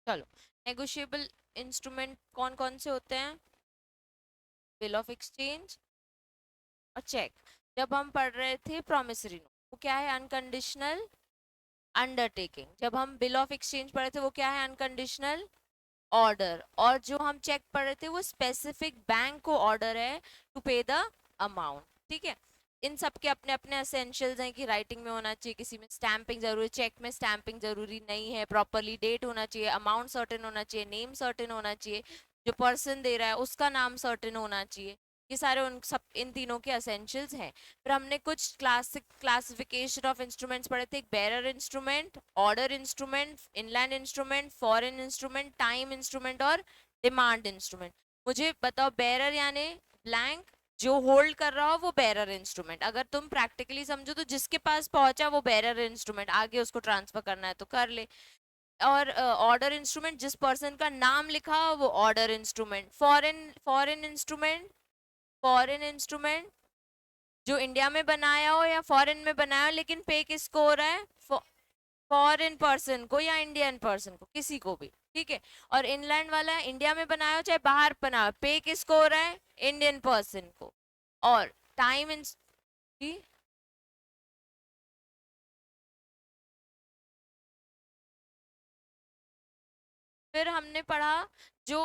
चलो, negotiable instrument कौन कौन से होते हैं? Bill of exchange or check. जब हम पढ़ रहे थे प्रोमिसरी नोट, वो क्या है? Unconditional undertaking. जब हम बिल ऑफ एक्सचेंज पढ़े थे वो क्या है? Unconditional order. और जो हम चेक पढ़ रहे थे वो स्पेसिफिक बैंक को ऑर्डर है टू पे द अमाउंट। ठीक है, इन सब के अपने अपने एसेंशियल्स हैं कि राइटिंग में होना चाहिए, किसी में स्टैंपिंग जरूरी, चेक में स्टैंपिंग जरूरी नहीं है, प्रॉपरली डेट होना चाहिए, अमाउंट सर्टेन होना चाहिए, नेम सर्टेन होना चाहिए, जो पर्सन दे रहा है उसका नाम सर्टेन होना चाहिए। ये सारे उन सब इन तीनों के एसेंशियल्स हैं। फिर हमने कुछ क्लासिफिकेशन ऑफ इंस्ट्रूमेंट्स पढ़े थे। Bearer instrument, order instrument, inland instrument, foreign instrument, time instrument और डिमांड इंस्ट्रूमेंट। मुझे बताओ, बेरर यानी ब्लैंक, जो होल्ड कर रहा हो वो बेरर इंस्ट्रूमेंट। अगर तुम प्रैक्टिकली समझो तो जिसके पास पहुंचा वो बेरर इंस्ट्रूमेंट, आगे उसको ट्रांसफर करना है तो कर ले। और ऑर्डर इंस्ट्रूमेंट, जिस पर्सन का नाम लिखा हो वो order instrument. Foreign foreign instrument, foreign instrument जो इंडिया में बनाया हो या फॉरेन में बनाया हो, लेकिन पे किसको हो रहा है? फॉरेन पर्सन को या इंडियन पर्सन को, किसी को भी। ठीक है। और इनलैंड वाला इंडिया में बनाया हो चाहे बाहर बनाया हो, पे किसको हो रहा है? इंडियन पर्सन को। और टाइम इन, फिर हमने पढ़ा जो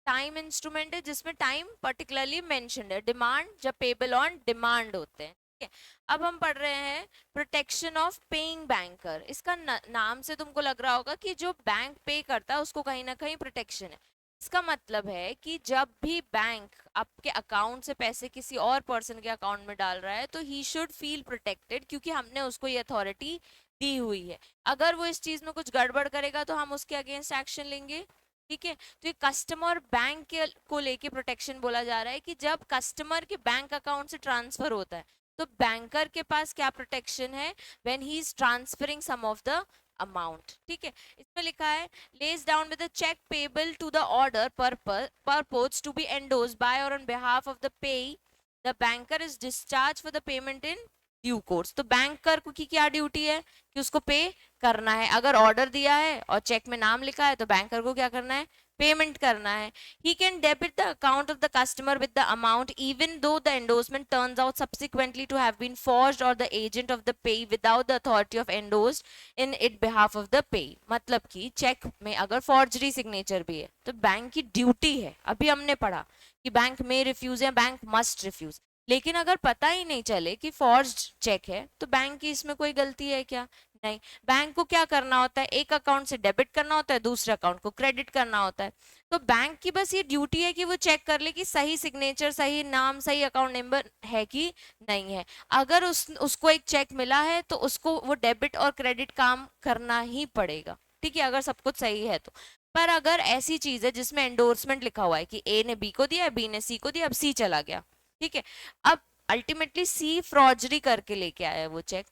टाइम इंस्ट्रूमेंट है जिसमें टाइम पर्टिकुलरली मेंशन्ड है। डिमांड, जब पेबल ऑन डिमांड होते हैं। ठीक है। अब हम पढ़ रहे हैं प्रोटेक्शन ऑफ पेइंग बैंकर। इसका नाम से तुमको लग रहा होगा कि जो बैंक पे करता है उसको कहीं ना कहीं प्रोटेक्शन है। इसका मतलब है कि जब भी बैंक आपके अकाउंट से पैसे किसी और पर्सन के अकाउंट में डाल रहा है तो ही शुड फील प्रोटेक्टेड, क्योंकि हमने उसको ये अथॉरिटी दी हुई है। अगर वो इस चीज में कुछ गड़बड़ करेगा तो हम उसके अगेंस्ट एक्शन लेंगे। ठीक है। तो ये कस्टमर बैंक के को लेके प्रोटेक्शन बोला जा रहा है कि जब कस्टमर के बैंक अकाउंट से ट्रांसफर होता है तो बैंकर के पास क्या प्रोटेक्शन है? When he is transferring sum of the amount. ठीक है। इसमें लिखा है lays down with the cheque payable to the order purpose to be endorsed by or on behalf of the pay, the banker is discharge for the payment in due course. तो banker की क्या duty है? कि उसको पे करना है। अगर ऑर्डर दिया है और चेक में नाम लिखा है तो बैंकर को क्या करना है? पेमेंट करना है। He can debit the account of the customer with the amount even though the endorsement turns out subsequently to have been forged or the agent of the pay without the authority of endorsed in it behalf of the pay. मतलब कि check में अगर forgery signature भी है तो bank की duty है, अभी हमने पढ़ा कि बैंक में रिफ्यूज या बैंक मस्ट रिफ्यूज, लेकिन अगर पता ही नहीं चले कि फॉर्ज्ड चेक है तो बैंक की इसमें कोई गलती है क्या? नहीं। बैंक को क्या करना होता है? एक अकाउंट से डेबिट करना होता है, दूसरे अकाउंट को क्रेडिट करना होता है। तो बैंक की बस ये ड्यूटी है कि वो चेक कर ले कि सही सिग्नेचर, सही नाम, सही अकाउंट नंबर है कि नहीं है। अगर उसको एक चेक मिला है तो उसको वो डेबिट और क्रेडिट काम करना ही पड़ेगा। ठीक है, अगर सब कुछ सही है तो। पर अगर ऐसी चीज है जिसमें एंडोर्समेंट लिखा हुआ है कि ए ने बी को दिया, बी ने सी को दिया, अब सी चला गया। ठीक है। अब अल्टीमेटली सी फ्रॉडरी करके लेके आया है वो चेक,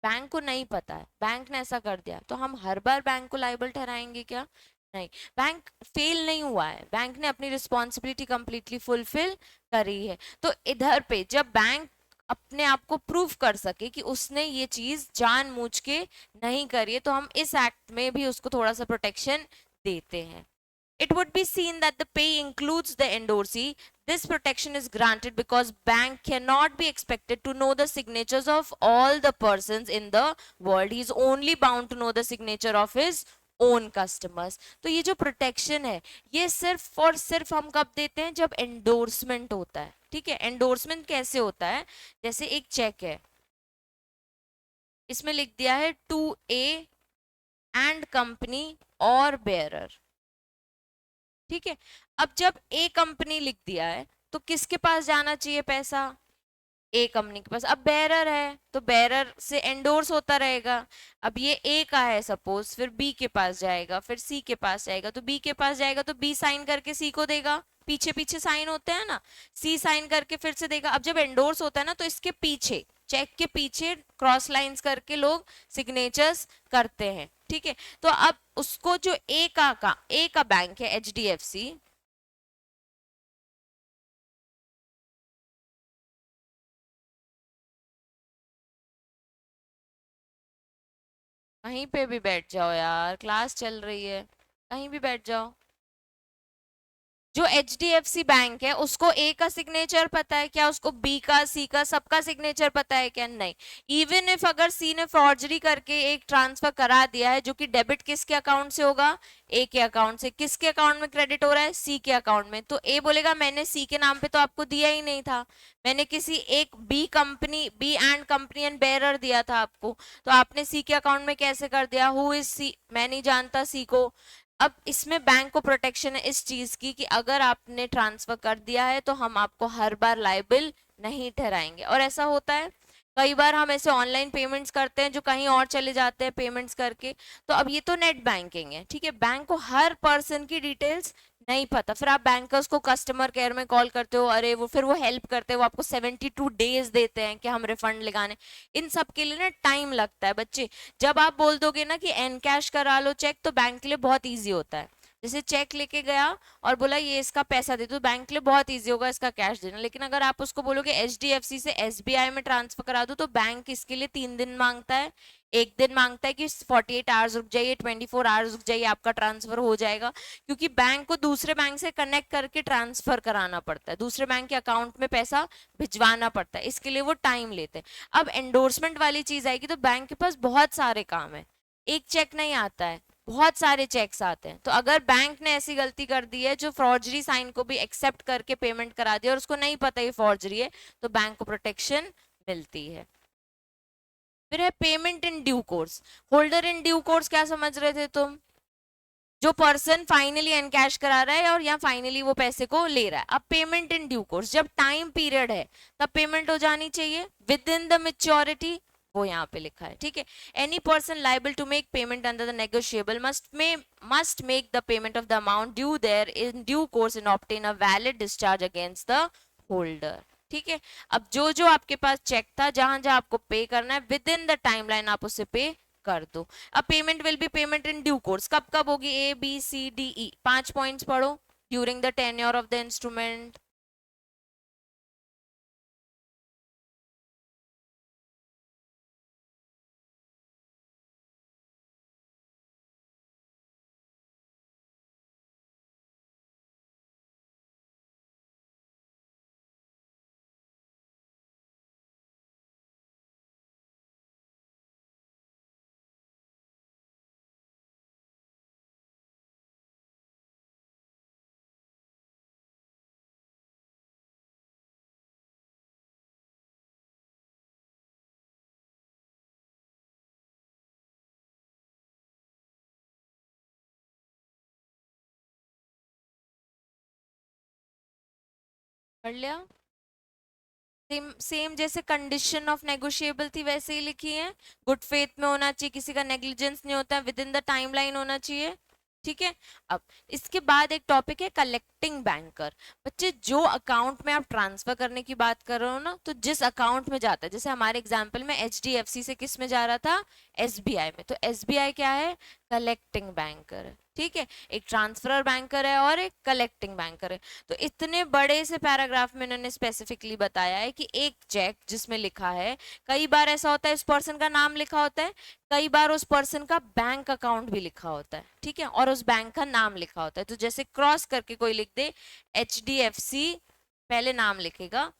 बैंक को नहीं पता है, बैंक ने ऐसा कर दिया, तो हम हर बार बैंक को लाइबल ठहराएंगे क्या? नहीं। बैंक फेल नहीं हुआ है, बैंक ने अपनी रिस्पॉन्सिबिलिटी कंप्लीटली फुलफिल करी है। तो इधर पे जब बैंक अपने आप को प्रूव कर सके कि उसने ये चीज जानबूझ के नहीं करी है तो हम इस एक्ट में भी उसको थोड़ा सा प्रोटेक्शन देते हैं। It would be seen that the pay includes the endorsee. This protection is granted because bank cannot be expected to know the signatures of all the persons in the world. He is only bound to know the signature of his own customers. तो ये जो protection है ये सिर्फ और सिर्फ हम कब देते हैं? जब एंडोर्समेंट होता है। ठीक है। एंडोर्समेंट कैसे होता है? जैसे एक चेक है, इसमें लिख दिया है टू ए एंड कंपनी और बेयरर। ठीक है। अब जब ए कंपनी लिख दिया है तो किसके पास जाना चाहिए पैसा? ए कंपनी के पास। अब बेरर है तो बेरर से एंडोर्स होता रहेगा। अब ये ए का है सपोज, फिर बी के पास जाएगा, फिर सी के पास जाएगा, तो बी के पास जाएगा तो बी साइन करके सी को देगा, पीछे पीछे साइन होते हैं ना, सी साइन करके फिर से देगा। अब जब एंडोर्स होता है ना तो इसके पीछे, चेक के पीछे क्रॉस लाइंस करके लोग सिग्नेचर्स करते हैं। ठीक है। तो अब उसको जो ए का बैंक है एचडीएफसी, कहीं पे भी बैठ जाओ यार, क्लास चल रही है, कहीं भी बैठ जाओ। जो H D F C bank है उसको ए का सिग्नेचर पता है क्या, उसको बी का, सी का, सबका सिग्नेचर पता है क्या? नहीं। इवन इफ अगर सी ने फॉर्जरी करके एक ट्रांसफर करा दिया है जो कि डेबिट किसके अकाउंट से होगा, ए के अकाउंट से, किसके अकाउंट में क्रेडिट हो रहा है, सी के अकाउंट में, तो ए बोलेगा मैंने सी के नाम पे तो आपको दिया ही नहीं था, मैंने किसी एक B company, B and company and bearer दिया था आपको, तो आपने सी के अकाउंट में कैसे कर दिया, हु इज सी, मैं नहीं जानता सी को। अब इसमें बैंक को प्रोटेक्शन है इस चीज की कि अगर आपने ट्रांसफर कर दिया है तो हम आपको हर बार लाइबल नहीं ठहराएंगे। और ऐसा होता है कई बार हम ऐसे ऑनलाइन पेमेंट्स करते हैं जो कहीं और चले जाते हैं पेमेंट्स करके, तो अब ये तो नेट बैंकिंग है, ठीक है, बैंक को हर पर्सन की डिटेल्स नहीं पता, फिर आप बैंकर्स को कस्टमर केयर में कॉल करते हो, अरे वो फिर वो हेल्प करते हैं, वो आपको 72 डेज देते हैं कि हम रिफंड लगाने, इन सब के लिए ना टाइम लगता है बच्चे। जब आप बोल दोगे ना कि एन कैश करा लो चेक, तो बैंक के लिए बहुत ईजी होता है। जैसे चेक लेके गया और बोला ये इसका पैसा दे दो, बैंक के लिए बहुत ईजी होगा इसका कैश देना। लेकिन अगर आप उसको बोलोगे एच डी एफ सी से एस बी आई में ट्रांसफर करा दो, तो बैंक इसके लिए 3 दिन मांगता है, एक दिन मांगता है कि 48 आवर्स रुक जाइए, 24 आवर्स रुक जाइए, आपका ट्रांसफर हो जाएगा, क्योंकि बैंक को दूसरे बैंक से कनेक्ट करके ट्रांसफर कराना पड़ता है, दूसरे बैंक के अकाउंट में पैसा भिजवाना पड़ता है, इसके लिए वो टाइम लेते हैं। अब एंडोर्समेंट वाली चीज आएगी तो बैंक के पास बहुत सारे काम है, एक चेक नहीं आता है, बहुत सारे चेक्स आते हैं। तो अगर बैंक ने ऐसी गलती कर दी है जो फॉर्जरी साइन को भी एक्सेप्ट करके पेमेंट करा दिया और उसको नहीं पता ये फॉर्जरी है, तो बैंक को प्रोटेक्शन मिलती है। फिर है payment in due course. Holder in due course क्या समझ रहे थे तुम, जो पर्सन फाइनली एनकैश करा रहा है और या फाइनली वो पैसे को ले रहा है। अब पेमेंट इन ड्यू कोर्स, जब टाइम पीरियड है तब पेमेंट हो जानी चाहिए विद इन द मेच्योरिटी, वो यहाँ पे लिखा है, ठीक है। Any person liable to make payment under the negotiable must make the payment of the amount due therein due course and obtain a valid discharge against the holder, ठीक है। अब जो जो आपके पास चेक था, जहां जहां आपको पे करना है, विद इन द टाइमलाइन आप उसे पे कर दो। अब payment will be payment in due course, कब कब होगी, A B C D E, 5 points पढ़ो। During the tenure of the instrument, पढ़ लिया। सेम सेम जैसे कंडीशन ऑफ नेगोशिएबल थी वैसे ही लिखी है, गुड फेथ में होना चाहिए, किसी का नेग्लिजेंस नहीं होता, विद इन द टाइमलाइन होना चाहिए, ठीक है। अब इसके बाद एक टॉपिक है कलेक्टिंग बैंकर। बच्चे जो अकाउंट में आप ट्रांसफर करने की बात कर रहे हो ना, तो जिस अकाउंट में जाता है, जैसे हमारे एग्जांपल में एच डी एफ सी से किस में जा रहा था, एस बी आई में, तो एस बी आई क्या है, कलेक्टिंग बैंकर है, ठीक है। एक ट्रांसफरर बैंकर है और एक कलेक्टिंग बैंकर है। तो इतने बड़े से पैराग्राफ में इन्होंने स्पेसिफिकली बताया है कि एक चेक जिसमें लिखा है, कई बार ऐसा होता है इस पर्सन का नाम लिखा होता है, कई बार उस पर्सन का बैंक अकाउंट भी लिखा होता है, ठीक है, और उस बैंक का नाम लिखा होता है। तो जैसे क्रॉस करके कोई लिख दे एच डी एफ सी, पहले नाम लिखेगा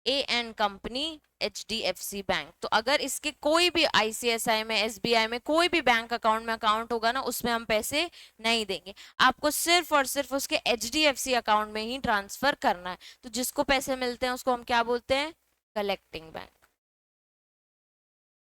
A N company H D F C bank, तो अगर इसके कोई भी आईसीआईसीआई में, एसबीआई में, कोई भी बैंक अकाउंट में अकाउंट होगा ना, उसमें हम पैसे नहीं देंगे, आपको सिर्फ और सिर्फ उसके H D F C account में ही ट्रांसफर करना है। तो जिसको पैसे मिलते हैं उसको हम क्या बोलते हैं, collecting bank.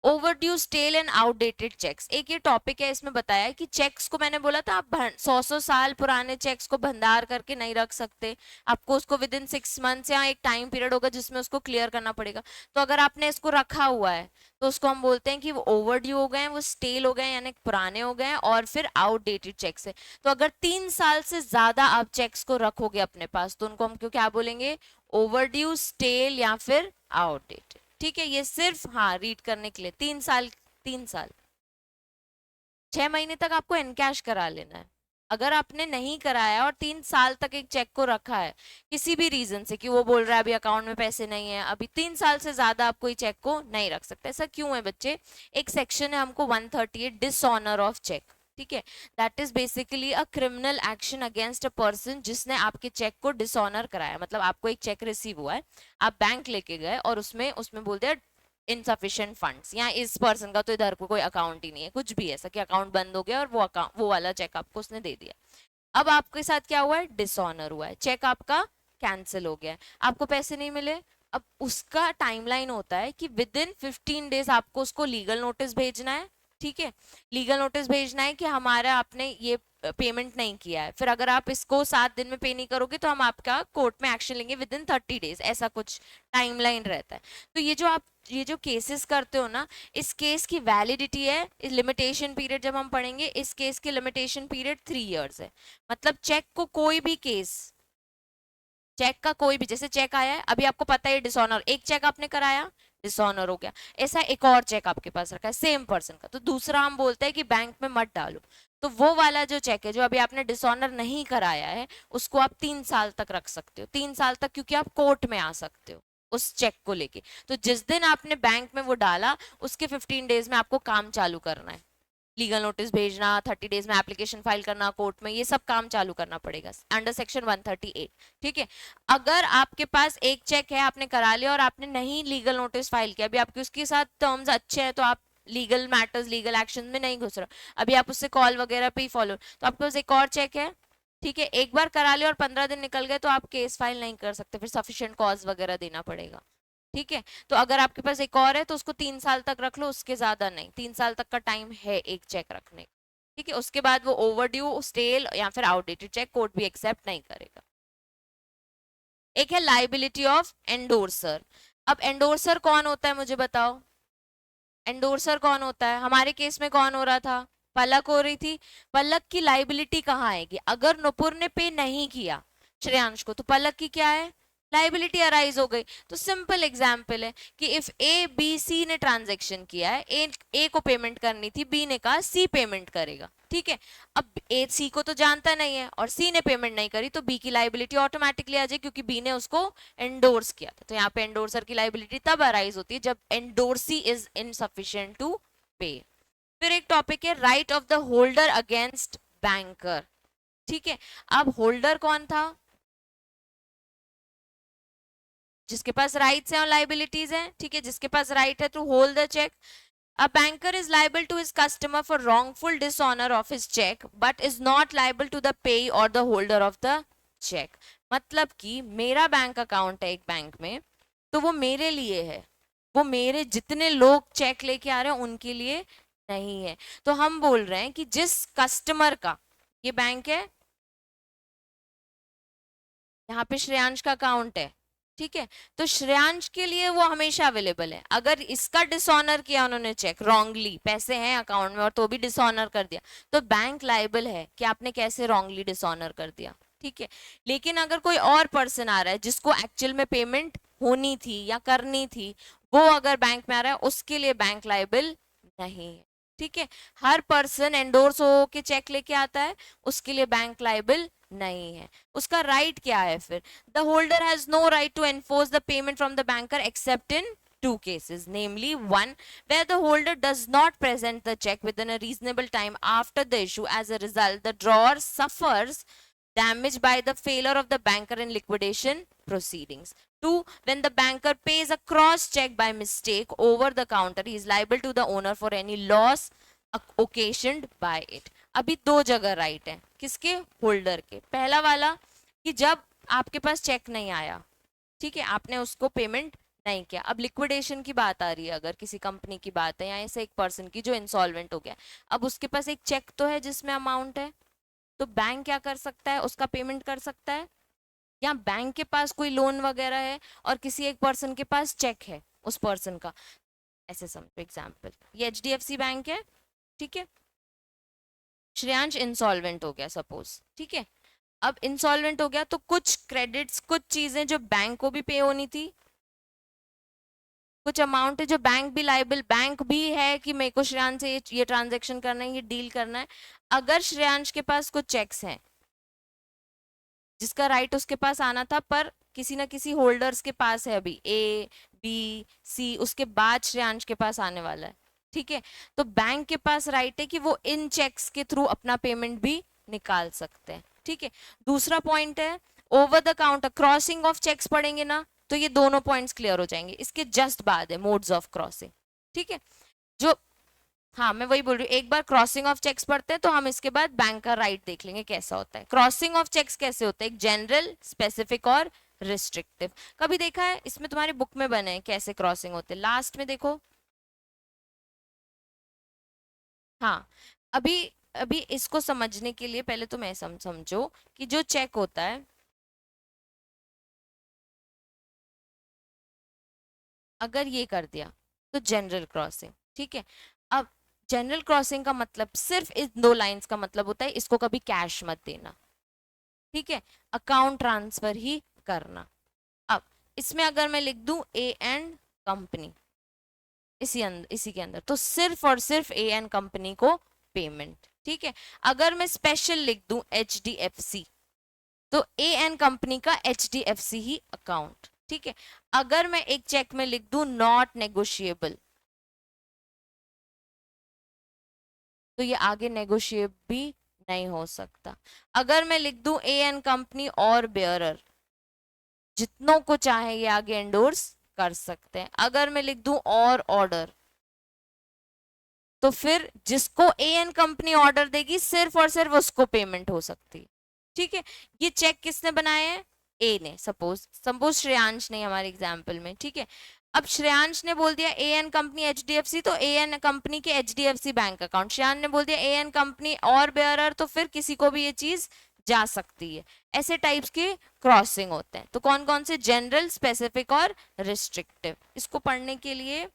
Overdue stale and outdated cheques, एक ये टॉपिक है, इसमें बताया है कि चेक्स को, मैंने बोला था आप 100 साल पुराने चेक्स को भंडार करके नहीं रख सकते, आपको उसको विद इन 6 मंथ्स या एक टाइम पीरियड होगा जिसमें उसको क्लियर करना पड़ेगा। तो अगर आपने इसको रखा हुआ है तो उसको हम बोलते हैं कि वो ओवरड्यू हो गए हैं, वो स्टेल हो गए हैं यानी पुराने हो गए हैं, और फिर आउटडेटेड चेक्स है। तो अगर 3 साल से ज्यादा आप चेक्स को रखोगे अपने पास तो उनको हम क्यों क्या बोलेंगे, ओवरड्यू, स्टेल या फिर आउटडेटेड, ठीक है। ये सिर्फ हाँ रीड करने के लिए, 3 साल, 3 साल, 6 महीने तक आपको एनकैश करा लेना है। अगर आपने नहीं कराया और 3 साल तक एक चेक को रखा है किसी भी रीजन से, कि वो बोल रहा है अभी अकाउंट में पैसे नहीं है, अभी 3 साल से ज्यादा आप कोई चेक को नहीं रख सकते। ऐसा क्यों है बच्चे? एक सेक्शन है हमको 138 डिसऑनर ऑफ चेक, ठीक है। That is basically a criminal action against a person जिसने आपके चेक को डिसऑनर कराया। मतलब आपको एक चेक रिसीव हुआ है, आप बैंक लेके गए और उसमें उसमें बोल दिया इनसफिशिएंट फंड्स, या इस पर्सन का तो इधर को कोई अकाउंट ही नहीं है, कुछ भी ऐसा कि अकाउंट बंद हो गया और वो अकाउंट, वो वाला चेक आपको उसने दे दिया। अब आपके साथ क्या हुआ है? डिसऑनर हुआ है, चेक आपका कैंसिल हो गया है, आपको पैसे नहीं मिले। अब उसका टाइमलाइन होता है कि विद इन 15 डेज आपको उसको लीगल नोटिस भेजना है, ठीक है। लीगल नोटिस भेजना है कि हमारा आपने ये पेमेंट नहीं किया है। फिर अगर आप इसको 7 दिन में पे नहीं करोगे तो हम आपका कोर्ट में एक्शन लेंगे विद इन 30 डेज, ऐसा कुछ टाइमलाइन रहता है। तो ये जो केसेस करते हो ना, इस केस की वैलिडिटी है, इस लिमिटेशन पीरियड जब हम पढ़ेंगे, इस केस की लिमिटेशन पीरियड 3 इयर्स है। मतलब चेक को कोई भी केस, चेक का कोई भी, जैसे चेक आया है अभी आपको पता है डिसऑनर, एक चेक आपने कराया डिसऑनर हो गया, ऐसा एक और चेक आपके पास रखा है सेम पर्सन का, तो दूसरा हम बोलते हैं कि बैंक में मत डालो। तो वो वाला जो चेक है जो अभी आपने डिसऑनर नहीं कराया है, उसको आप 3 साल तक रख सकते हो, 3 साल तक, क्योंकि आप कोर्ट में आ सकते हो उस चेक को लेके। तो जिस दिन आपने बैंक में वो डाला उसके 15 डेज में आपको काम चालू करना है, लीगल नोटिस भेजना, 30 डेज में एप्लीकेशन फाइल करना कोर्ट में, ये सब काम चालू करना पड़ेगा अंडर सेक्शन 138, ठीक है। अगर आपके पास एक चेक है आपने करा लिया और आपने नहीं लीगल नोटिस फाइल किया, अभी आपके उसके साथ टर्म्स अच्छे हैं तो आप लीगल मैटर्स, लीगल एक्शन में नहीं घुस रहे, अभी आप उससे कॉल वगैरह पे ही फॉलो, तो आपके पास एक और चेक है, ठीक है, एक बार करा लिया और 15 दिन निकल गए तो आप केस फाइल नहीं कर सकते, फिर सफिशिएंट कॉज वगैरह देना पड़ेगा, ठीक है। तो अगर आपके पास एक और है तो उसको 3 साल तक रख लो, उसके ज्यादा नहीं, 3 साल तक का टाइम है एक चेक रखने, ठीक है। उसके बाद वो ओवरड्यू, स्टेल या फिर आउटडेटेड चेक कोर्ट भी एक्सेप्ट नहीं करेगा। एक है लाइबिलिटी ऑफ एंडोर्सर। अब एंडोर्सर कौन होता है मुझे बताओ? एंडोर्सर कौन होता है? हमारे केस में कौन हो रहा था? पलक हो रही थी। पलक की लाइबिलिटी कहाँ आएगी? अगर नुपुर ने पे नहीं किया श्रेयांश को, तो पलक की क्या है? लाइबिलिटी अराइज हो गई। तो सिंपल एग्जाम्पल है कि इफ ए बी सी ने ट्रांजेक्शन किया है, ए को पेमेंट करनी थी, बी ने कहा सी पेमेंट करेगा, ठीक है। अब ए सी को तो जानता नहीं है और सी ने पेमेंट नहीं करी, तो बी की लाइबिलिटी ऑटोमेटिकली आ जाए क्योंकि बी ने उसको एंडोर्स किया था। तो यहाँ पे एंडोर्सर की लाइबिलिटी तब अराइज होती है जब एंडोर्सी इज इनसफिशिएंट टू पे। फिर एक टॉपिक है right of the holder against banker, ठीक है। अब होल्डर कौन था? जिसके पास राइट्स हैं और लाइबिलिटीज हैं, ठीक है, जिसके पास राइट है to hold the cheque. A banker is liable to his customer for wrongful dishonor of his check but is not liable to the payee or the holder of the check। मतलब कि मेरा bank account है एक bank में, तो वो मेरे लिए है, वो मेरे जितने लोग चेक लेके आ रहे हैं उनके लिए नहीं है। तो हम बोल रहे हैं कि जिस कस्टमर का, ये बैंक है, यहाँ पे श्रेयांश का अकाउंट है, ठीक है, तो श्रेयांश के लिए वो हमेशा अवेलेबल है। अगर इसका डिसऑनर किया उन्होंने चेक रॉन्गली, पैसे हैं अकाउंट में और तो भी डिसऑनर कर दिया, तो बैंक लाइबल है कि आपने कैसे रॉन्गली डिसऑनर कर दिया, ठीक है। लेकिन अगर कोई और पर्सन आ रहा है जिसको एक्चुअल में पेमेंट होनी थी या करनी थी, वो अगर बैंक में आ रहा है, उसके लिए बैंक लाइबल नहीं है, ठीक है। हर पर्सन एंडोर्स हो के चेक लेके आता है, उसके लिए बैंक लाइबल नहीं है। उसका राइट क्या है फिर? The holder has no right to enforce the payment from the banker except in two cases, namely one where the holder does not present the check within a reasonable time after the issue. As a result, the drawer suffers damage by the failure of the banker in liquidation proceedings. Two, when the banker pays a cross check by mistake over the counter, he is liable to the owner for any loss occasioned by it. अभी दो जगह right है, किसके? Holder के। पहला वाला कि जब आपके पास चेक नहीं आया, ठीक है, आपने उसको पेमेंट नहीं किया। अब लिक्विडेशन की बात आ रही है, अगर किसी कंपनी की बात है या ऐसे एक पर्सन की जो इंसॉल्वेंट हो गया, अब उसके पास एक चेक तो है जिसमें अमाउंट है, तो बैंक क्या कर सकता है? उसका पेमेंट कर सकता है। या बैंक के पास कोई लोन वगैरह है और किसी एक पर्सन के पास चेक है उस पर्सन का, ऐसे समझो एग्जाम्पल, ये एचडीएफसी बैंक है, ठीक है, श्रेयांश इंसॉल्वेंट हो गया सपोज, ठीक है। अब इंसॉल्वेंट हो गया तो कुछ क्रेडिट्स, कुछ चीजें जो बैंक को भी पे होनी थी, कुछ अमाउंट है जो बैंक भी लाइबल, बैंक भी है कि मेरे को श्रेयांश से ये ट्रांजेक्शन करना है, ये डील करना है। अगर श्रेयांश के पास कुछ चेक्स हैं जिसका राइट उसके पास आना था, पर किसी ना किसी होल्डर्स के पास है, अभी ए बी सी, उसके बाद श्रेयांश के पास आने वाला है, ठीक है, तो बैंक के पास राइट है कि वो इन चेक्स के थ्रू अपना पेमेंट भी निकाल सकते हैं, ठीक है। दूसरा पॉइंट है over the counter crossing of cheques पढ़ेंगे ना, तो ये दोनों पॉइंट्स क्लियर हो जाएंगे। इसके जस्ट बाद है मोड्स ऑफ क्रॉसिंग, ठीक है, जो, हाँ मैं वही बोल रही हूँ, एक बार क्रॉसिंग ऑफ चेक्स पढ़ते हैं तो हम इसके बाद बैंक का राइट देख लेंगे कैसा होता है। क्रॉसिंग ऑफ चेक्स कैसे होता है, एक जनरल, स्पेसिफिक और रिस्ट्रिक्टिव। कभी देखा है, इसमें तुम्हारी बुक में बने हैं कैसे क्रॉसिंग होते हैं, लास्ट में देखो। हाँ, अभी अभी इसको समझने के लिए पहले तुम ऐसा समझो कि जो चेक होता है, अगर ये कर दिया तो जनरल क्रॉसिंग, ठीक है। अब जनरल क्रॉसिंग का मतलब सिर्फ इस दो लाइंस का मतलब होता है, इसको कभी कैश मत देना, ठीक है, अकाउंट ट्रांसफर ही करना। अब इसमें अगर मैं लिख दूं ए एंड कंपनी, इसी के अंदर तो सिर्फ और सिर्फ ए एंड कंपनी को पेमेंट, ठीक है। अगर मैं स्पेशल लिख दूं एच डी एफ सी, तो ए एंड कंपनी का एच डी एफ सी ही अकाउंट, ठीक है। अगर मैं एक चेक में लिख दूं नॉट नेगोशिएबल, तो ये आगे नेगोशिएट भी नहीं हो सकता। अगर मैं लिख दूं ए एंड कंपनी और बेयरर, जितनों को चाहे ये आगे एंडोर्स कर सकते हैं। अगर मैं लिख दूं और ऑर्डर, तो फिर जिसको ए एन कंपनी ऑर्डर देगी सिर्फ और सिर्फ उसको पेमेंट हो सकती है, ठीक है। ये चेक किसने बनाए हैं, ए ने, सपोज सपोज श्रेयांश ने हमारे एग्जाम्पल में, ठीक है। अब श्रेयांश ने बोल दिया A N company H D F C, तो ए एन कंपनी के H D F C bank account, Shreyansh ने बोल दिया ए एन कंपनी और बेयरर, तो फिर किसी को भी ये चीज जा सकती है। ऐसे टाइप्स के क्रॉसिंग होते हैं। तो कौन कौन से, जनरल, स्पेसिफिक और रिस्ट्रिक्टिव। इसको पढ़ने के लिए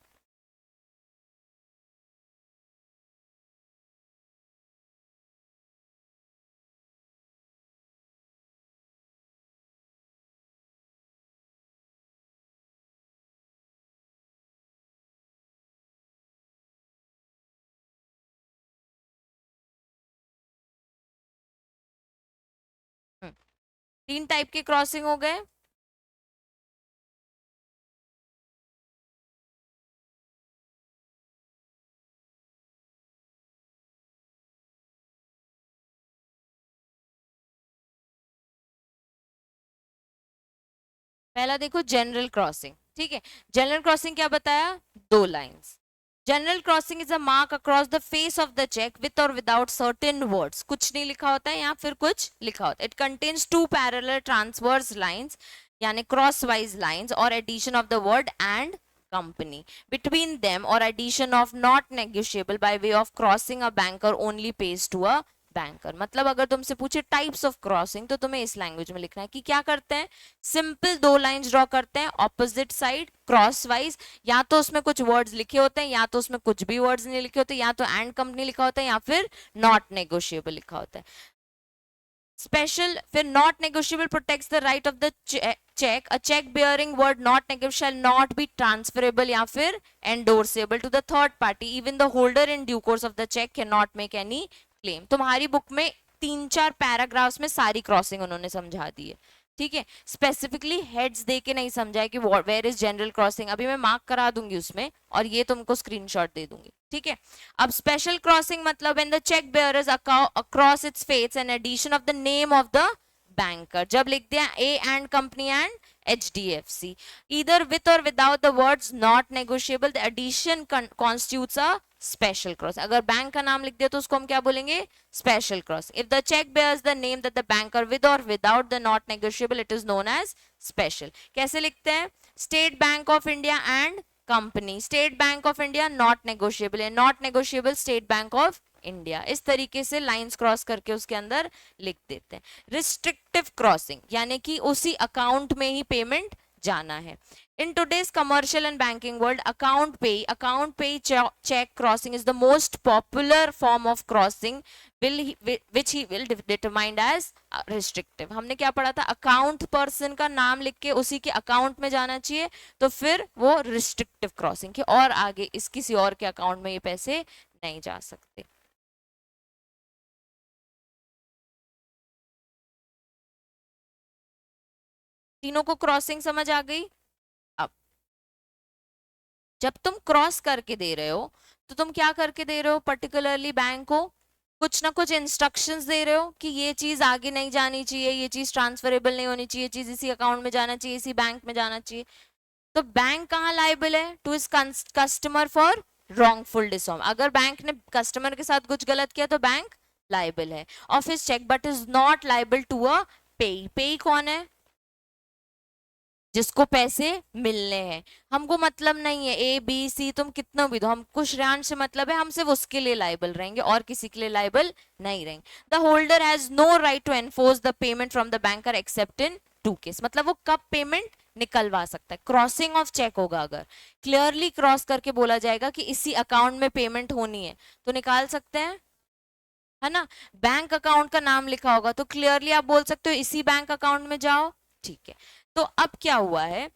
तीन टाइप के क्रॉसिंग हो गए। पहला देखो जनरल क्रॉसिंग, ठीक है। जनरल क्रॉसिंग क्या बताया, दो lines. General crossing is a mark across the face of the cheque with और विदाउट सर्टेन वर्ड्स, कुछ नहीं लिखा होता है या फिर कुछ लिखा होता है। It contains two parallel transverse lines, यानी क्रॉस वाइज लाइंस, और addition of the word and company between them, or addition of not negotiable by way of crossing a banker only pays to a banker. मतलब अगर तुमसे पूछे types of crossing, तो तुम्हें इस language में लिखना है कि क्या करते हैं, सिंपल दो लाइंस ड्रॉ करते हैं ऑपोजिट साइड क्रॉस वाइज, या तो उसमें कुछ वर्ड्स लिखे होते हैं या तो उसमें कुछ भी वर्ड्स नहीं लिखे होते, या तो एंड कंपनी लिखा होता है या फिर नॉट नेगोशिएबल लिखा होता है। स्पेशल, फिर not negotiable protects the right of the cheque, a cheque bearing word not negotiable shall not be transferable या फिर endorsable to the third party, even the holder in due course of the cheque can not make any claim. तुम्हारी book में 3-4 paragraphs में सारी crossing उन्होंने समझा दी है, ठीक है। स्पेसिफिकली हेड्स दे के नहीं समझाया कि वेयर इज जनरल क्रॉसिंग, अभी मैं मार्क करा दूंगी उसमें और ये तुमको स्क्रीनशॉट दे दूंगी, ठीक है। अब स्पेशल क्रॉसिंग मतलब when the cheque bearers across its face an addition of the name of the banker, जब लिख दिया A and company and HDFC, either with or without the words not negotiable, the addition constitutes a special cross। अगर bank का नाम लिख दिया तो उसको हम क्या बोलेंगे, special cross। If the check bears the name that the banker with or without the not negotiable, it is known as special। कैसे लिखते हैं, state bank of India and company, state bank of India not negotiable है, not negotiable state bank of India. इस तरीके से lines cross करके उसके अंदर लिख देते हैं। रिस्ट्रिक्टिव क्रॉसिंग यानी कि उसी अकाउंट में ही पेमेंट जाना है. In today's commercial and banking world, account pay check crossing is the most popular form of crossing, which he will determined as restrictive. हमने क्या पढ़ा था? अकाउंट पर्सन का नाम लिख के उसी के अकाउंट में जाना चाहिए, तो फिर वो रिस्ट्रिक्टिव क्रॉसिंग के, और आगे इस किसी और के अकाउंट में ये पैसे नहीं जा सकते. तीनों को क्रॉसिंग समझ आ गई? अब जब तुम क्रॉस करके दे रहे हो तो तुम क्या करके दे रहे हो? पर्टिकुलरली बैंक को कुछ ना कुछ इंस्ट्रक्शंस दे रहे हो कि ये चीज आगे नहीं जानी चाहिए, ये चीज ट्रांसफरेबल नहीं होनी चाहिए, ये चीज इसी अकाउंट में जाना चाहिए, इसी बैंक में जाना चाहिए. तो बैंक कहाँ लाइबल है? To his customer for wrongful disorder. अगर बैंक ने कस्टमर के साथ कुछ गलत किया तो बैंक लाइबल है of his cheque, but is not liable to a payee. Payee कौन है? जिसको पैसे मिलने हैं. हमको मतलब नहीं है ए बी सी तुम कितना भी दो, हमको श्रेयांश से मतलब है, हम सिर्फ उसके लिए लाइबल रहेंगे और किसी के लिए लाइबल नहीं रहेंगे. The holder has no right to enforce the payment from the banker except in two case. मतलब वो कब पेमेंट निकलवा सकता है? क्रॉसिंग ऑफ चेक होगा, अगर क्लियरली क्रॉस करके बोला जाएगा कि इसी अकाउंट में पेमेंट होनी है तो निकाल सकते हैं, है ना. बैंक अकाउंट का नाम लिखा होगा तो क्लियरली आप बोल सकते हो इसी बैंक अकाउंट में जाओ. ठीक है, तो अब क्या हुआ है?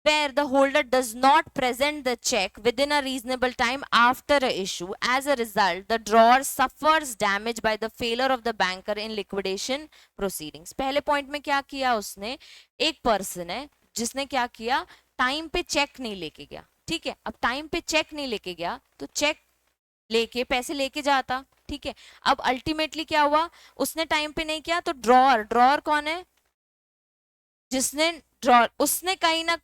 where the holder does not present the check within a reasonable time after a issue. As a result, the drawer suffers damage by the failure of the banker in liquidation proceedings. पहले point में क्या किया उसने? एक person है जिसने क्या किया? टाइम पे चेक नहीं लेके गया. ठीक है, अब टाइम पे चेक नहीं लेके गया तो चेक लेके पैसे लेके जाता. ठीक है, अब अल्टीमेटली क्या हुआ? उसने टाइम पे नहीं किया तो ड्रॉअर, ड्रॉअर कौन है? जिसने ड्रॉ, उसने कहीं ना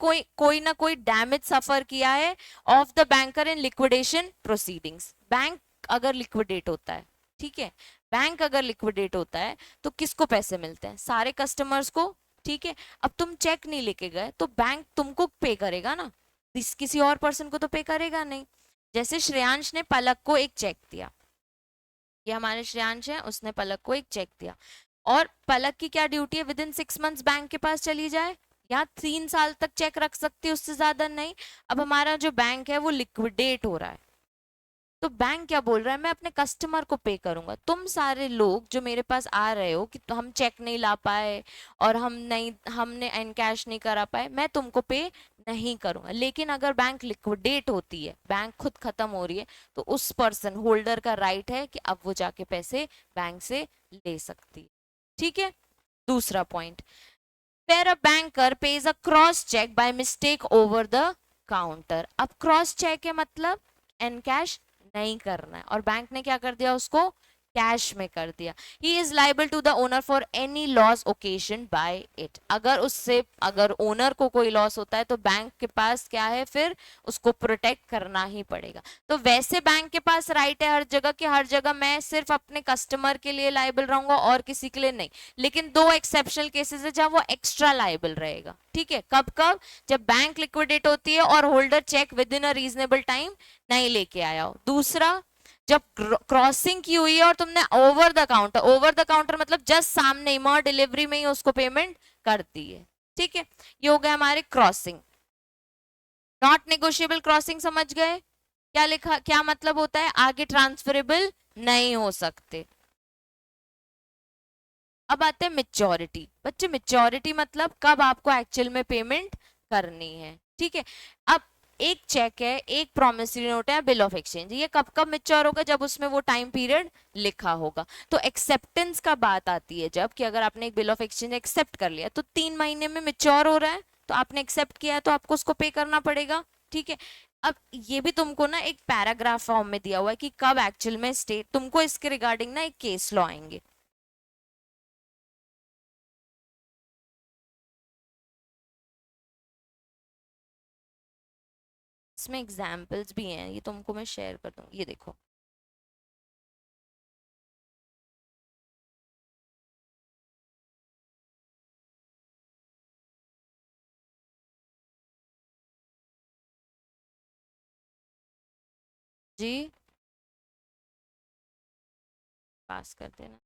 कोई डैमेज सफर किया है of the banker in liquidation proceedings. Bank अगर लिक्विडेट होता है, ठीक है, बैंक अगर लिक्विडेट होता है तो किसको पैसे मिलते हैं? सारे कस्टमर्स को. ठीक है, अब तुम चेक नहीं लेके गए तो बैंक तुमको पे करेगा ना, किसी और पर्सन को तो पे करेगा नहीं. जैसे श्रेयांश ने पलक को एक चेक दिया, ये हमारे श्रेयांश है, उसने पलक को एक चेक दिया, और पलक की क्या ड्यूटी है? विद इन 6 मंथ्स बैंक के पास चली जाए, या 3 साल तक चेक रख सकती है, उससे ज्यादा नहीं. अब हमारा जो बैंक है वो लिक्विडेट हो रहा है, तो बैंक क्या बोल रहा है? मैं अपने कस्टमर को पे करूंगा. तुम सारे लोग जो मेरे पास आ रहे हो कि तो हम चेक नहीं ला पाए और हमने एन कैश नहीं करा पाए, मैं तुमको पे नहीं करूंगा. लेकिन अगर बैंक लिक्विडेट होती है, बैंक खुद खत्म हो रही है, तो उस पर्सन होल्डर का राइट है कि अब वो जाके पैसे बैंक से ले सकती है. ठीक है, दूसरा point, where a banker pays a cross check by mistake over the counter. अब क्रॉस चेक है मतलब एन कैश नहीं करना है, और बैंक ने क्या कर दिया? उसको कैश में कर दिया. He is liable to the owner for any loss occasion by it. अगर ओनर को कोई लॉस होता है तो बैंक के पास क्या है? फिर उसको प्रोटेक्ट करना ही पड़ेगा. तो वैसे बैंक के पास राइट है हर जगह कि हर जगह मैं सिर्फ अपने कस्टमर के लिए लाइबल रहूंगा और किसी के लिए नहीं. लेकिन दो एक्सेप्शनल केसेस है जहां वो एक्स्ट्रा लाइबल रहेगा. ठीक है, कब कब? जब बैंक लिक्विडेट होती है और holder cheque within a reasonable time नहीं लेके आया हो. दूसरा, जब क्रॉसिंग की हुई है और तुमने ओवर द काउंटर मतलब जस्ट सामने इमर डिलीवरी में ही उसको पेमेंट कर दी है. ठीक है, ये हो गया हमारे क्रॉसिंग. नॉट नेगोशिएबल क्रॉसिंग समझ गए? क्या लिखा, क्या मतलब होता है? आगे ट्रांसफरेबल नहीं हो सकते. अब आते हैं मेच्योरिटी. बच्चे मेच्योरिटी मतलब कब आपको एक्चुअल में पेमेंट करनी है. ठीक है, अब एक चेक है, एक प्रोमिसरी नोट है, बिल ऑफ एक्सचेंज, ये कब कब मेच्योर होगा? जब उसमें वो टाइम पीरियड लिखा होगा. तो एक्सेप्टेंस का बात आती है जब कि अगर आपने एक बिल ऑफ एक्सचेंज एक्सेप्ट कर लिया तो 3 महीने में मेच्योर हो रहा है, तो आपने एक्सेप्ट किया है तो आपको उसको पे करना पड़ेगा. ठीक है, अब ये भी तुमको ना एक पैराग्राफ फॉर्म में दिया हुआ है कि कब एक्चुअल में स्टेट, तुमको इसके रिगार्डिंग ना एक केस लॉ आएंगे. इसमें एग्जाम्पल्स भी हैं, ये तुमको मैं शेयर कर दूंगी, ये देखो. जी, पास कर देना.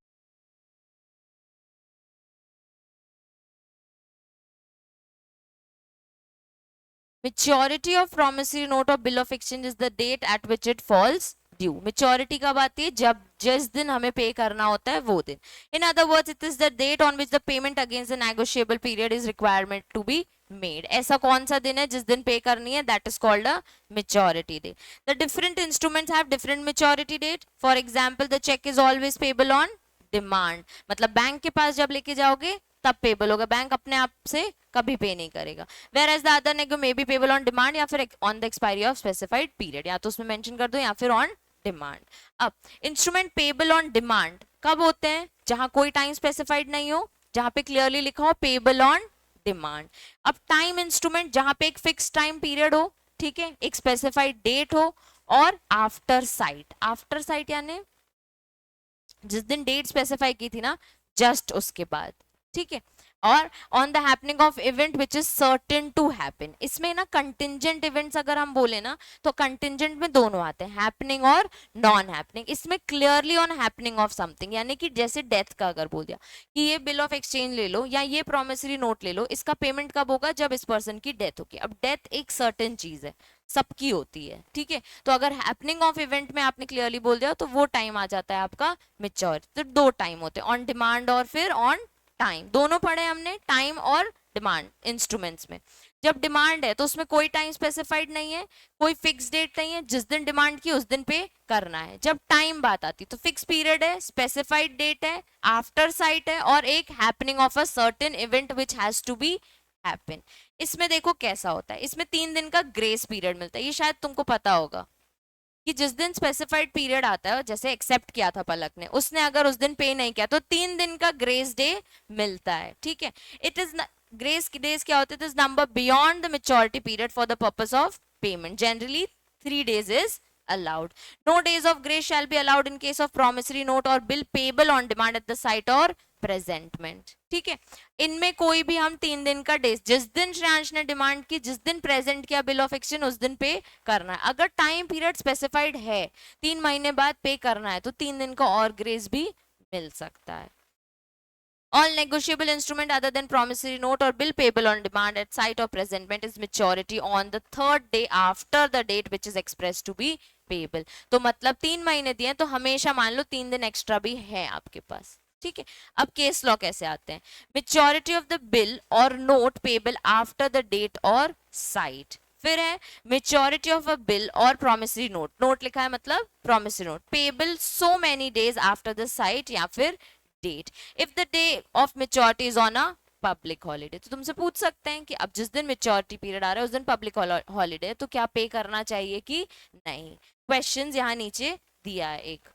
मेच्योरिटी ऑफ प्रॉमिसरी नोट और bill of exchange is the date at which it falls due. Maturity कब आती है? जब जिस दिन हमें पे करना होता है वो दिन. In other words it is the date on which the payment against the negotiable period is requirement to be made. ऐसा कौन सा दिन है जिस दिन पे करनी है? That is called a maturity date. The different instruments have different maturity date. For example the cheque is always payable on demand. मतलब बैंक के पास जब लेके जाओगे तब पेबल होगा, बैंक अपने आप से कभी पे नहीं करेगा. Where as the other nego may be payable on demand या फिर on the expiry of specified period. या तो उसमें मेंशन कर दो या फिर ऑन डिमांड. अब इंस्ट्रूमेंट पेबल ऑन डिमांड कब होते हैं? जहां कोई टाइम स्पेसिफाइड नहीं हो, जहां पे क्लियरली लिखा हो पेबल ऑन डिमांड. अब टाइम इंस्ट्रूमेंट जहां पे एक फिक्स टाइम पीरियड हो, ठीक है, एक स्पेसिफाइड डेट हो, और आफ्टर साइट. आफ्टर साइट यानी जिस दिन डेट स्पेसिफाई की थी ना, जस्ट उसके बाद, ठीक है. और on the happening of event which is certain to happen. इसमें ना कंटिंजेंट इवेंट्स अगर हम बोले ना तो कंटिंजेंट में दोनों आते हैं, हैपनिंग और नॉन हैपनिंग. इसमें clearly on happening of something, यानी कि जैसे डेथ का अगर बोल दिया कि ये बिल ऑफ एक्सचेंज ले लो या ये प्रोमिसरी नोट ले लो, इसका पेमेंट कब होगा? जब इस पर्सन की डेथ होगी. अब डेथ एक सर्टेन चीज है, सबकी होती है, ठीक है. तो अगर हैपनिंग ऑफ इवेंट में आपने क्लियरली बोल दिया तो वो टाइम आ जाता है आपका मेच्योरिटी. तो दो टाइम होते हैं, ऑन डिमांड और फिर ऑन टाइम. दोनों पढ़े हमने, टाइम और डिमांड इंस्ट्रूमेंट्स में. जब डिमांड है तो उसमें कोई टाइम स्पेसिफाइड नहीं है, कोई फिक्स डेट नहीं है, जिस दिन डिमांड की उस दिन पे करना है. जब टाइम बात आती तो फिक्स पीरियड है, स्पेसिफाइड डेट है, आफ्टर साइट है, और एक happening of a certain event which has to be happen. इसमें देखो कैसा होता है, इसमें 3 दिन का ग्रेस पीरियड मिलता है. ये शायद तुमको पता होगा कि जिस दिन स्पेसिफाइड पीरियड आता है, जैसे एक्सेप्ट किया था पलक ने, उसने अगर उस दिन पे नहीं किया तो 3 दिन का ग्रेस डे मिलता है, ठीक है. इट इज ग्रेस डेज क्या होते हैं? It is number beyond the maturity period for the purpose of payment. Generally 3 days is allowed. No days of grace shall be allowed in case of promissory note or bill payable on demand at the site or presentment. ठीक है, इनमें कोई भी हम 3 दिन का days, जिस दिन श्रेयांश ने डिमांड की, जिस दिन प्रेजेंट किया बिल ऑफ एक्सचेंज, उस दिन पे करना है. अगर टाइम पीरियड स्पेसिफाइड है 3 महीने बाद पे करना है तो 3 दिन का और ग्रेस भी मिल सकता है. All negotiable instrument other than promissory note or bill payable on demand at site or presentment is maturity on the 3rd day after the date which is expressed to be payable. तो मतलब 3 महीने दिए तो हमेशा मान लो 3 दिन extra भी है आपके पास, ठीक है. अब केस लॉ कैसे आते हैं? मेच्योरिटी ऑफ द बिल और note payable after the date और साइट. फिर है मेच्योरिटी ऑफ अ बिल और प्रोमिसरी नोट. नोट लिखा है मतलब promissory note. Payable so many days after the sight या फिर date if the day of maturity is on a public holiday. तो तुमसे पूछ सकते हैं कि अब जिस दिन मेच्योरिटी पीरियड आ रहा है उस दिन पब्लिक हॉलीडे है तो क्या पे करना चाहिए कि नहीं. क्वेश्चंस यहाँ नीचे दिया है एक.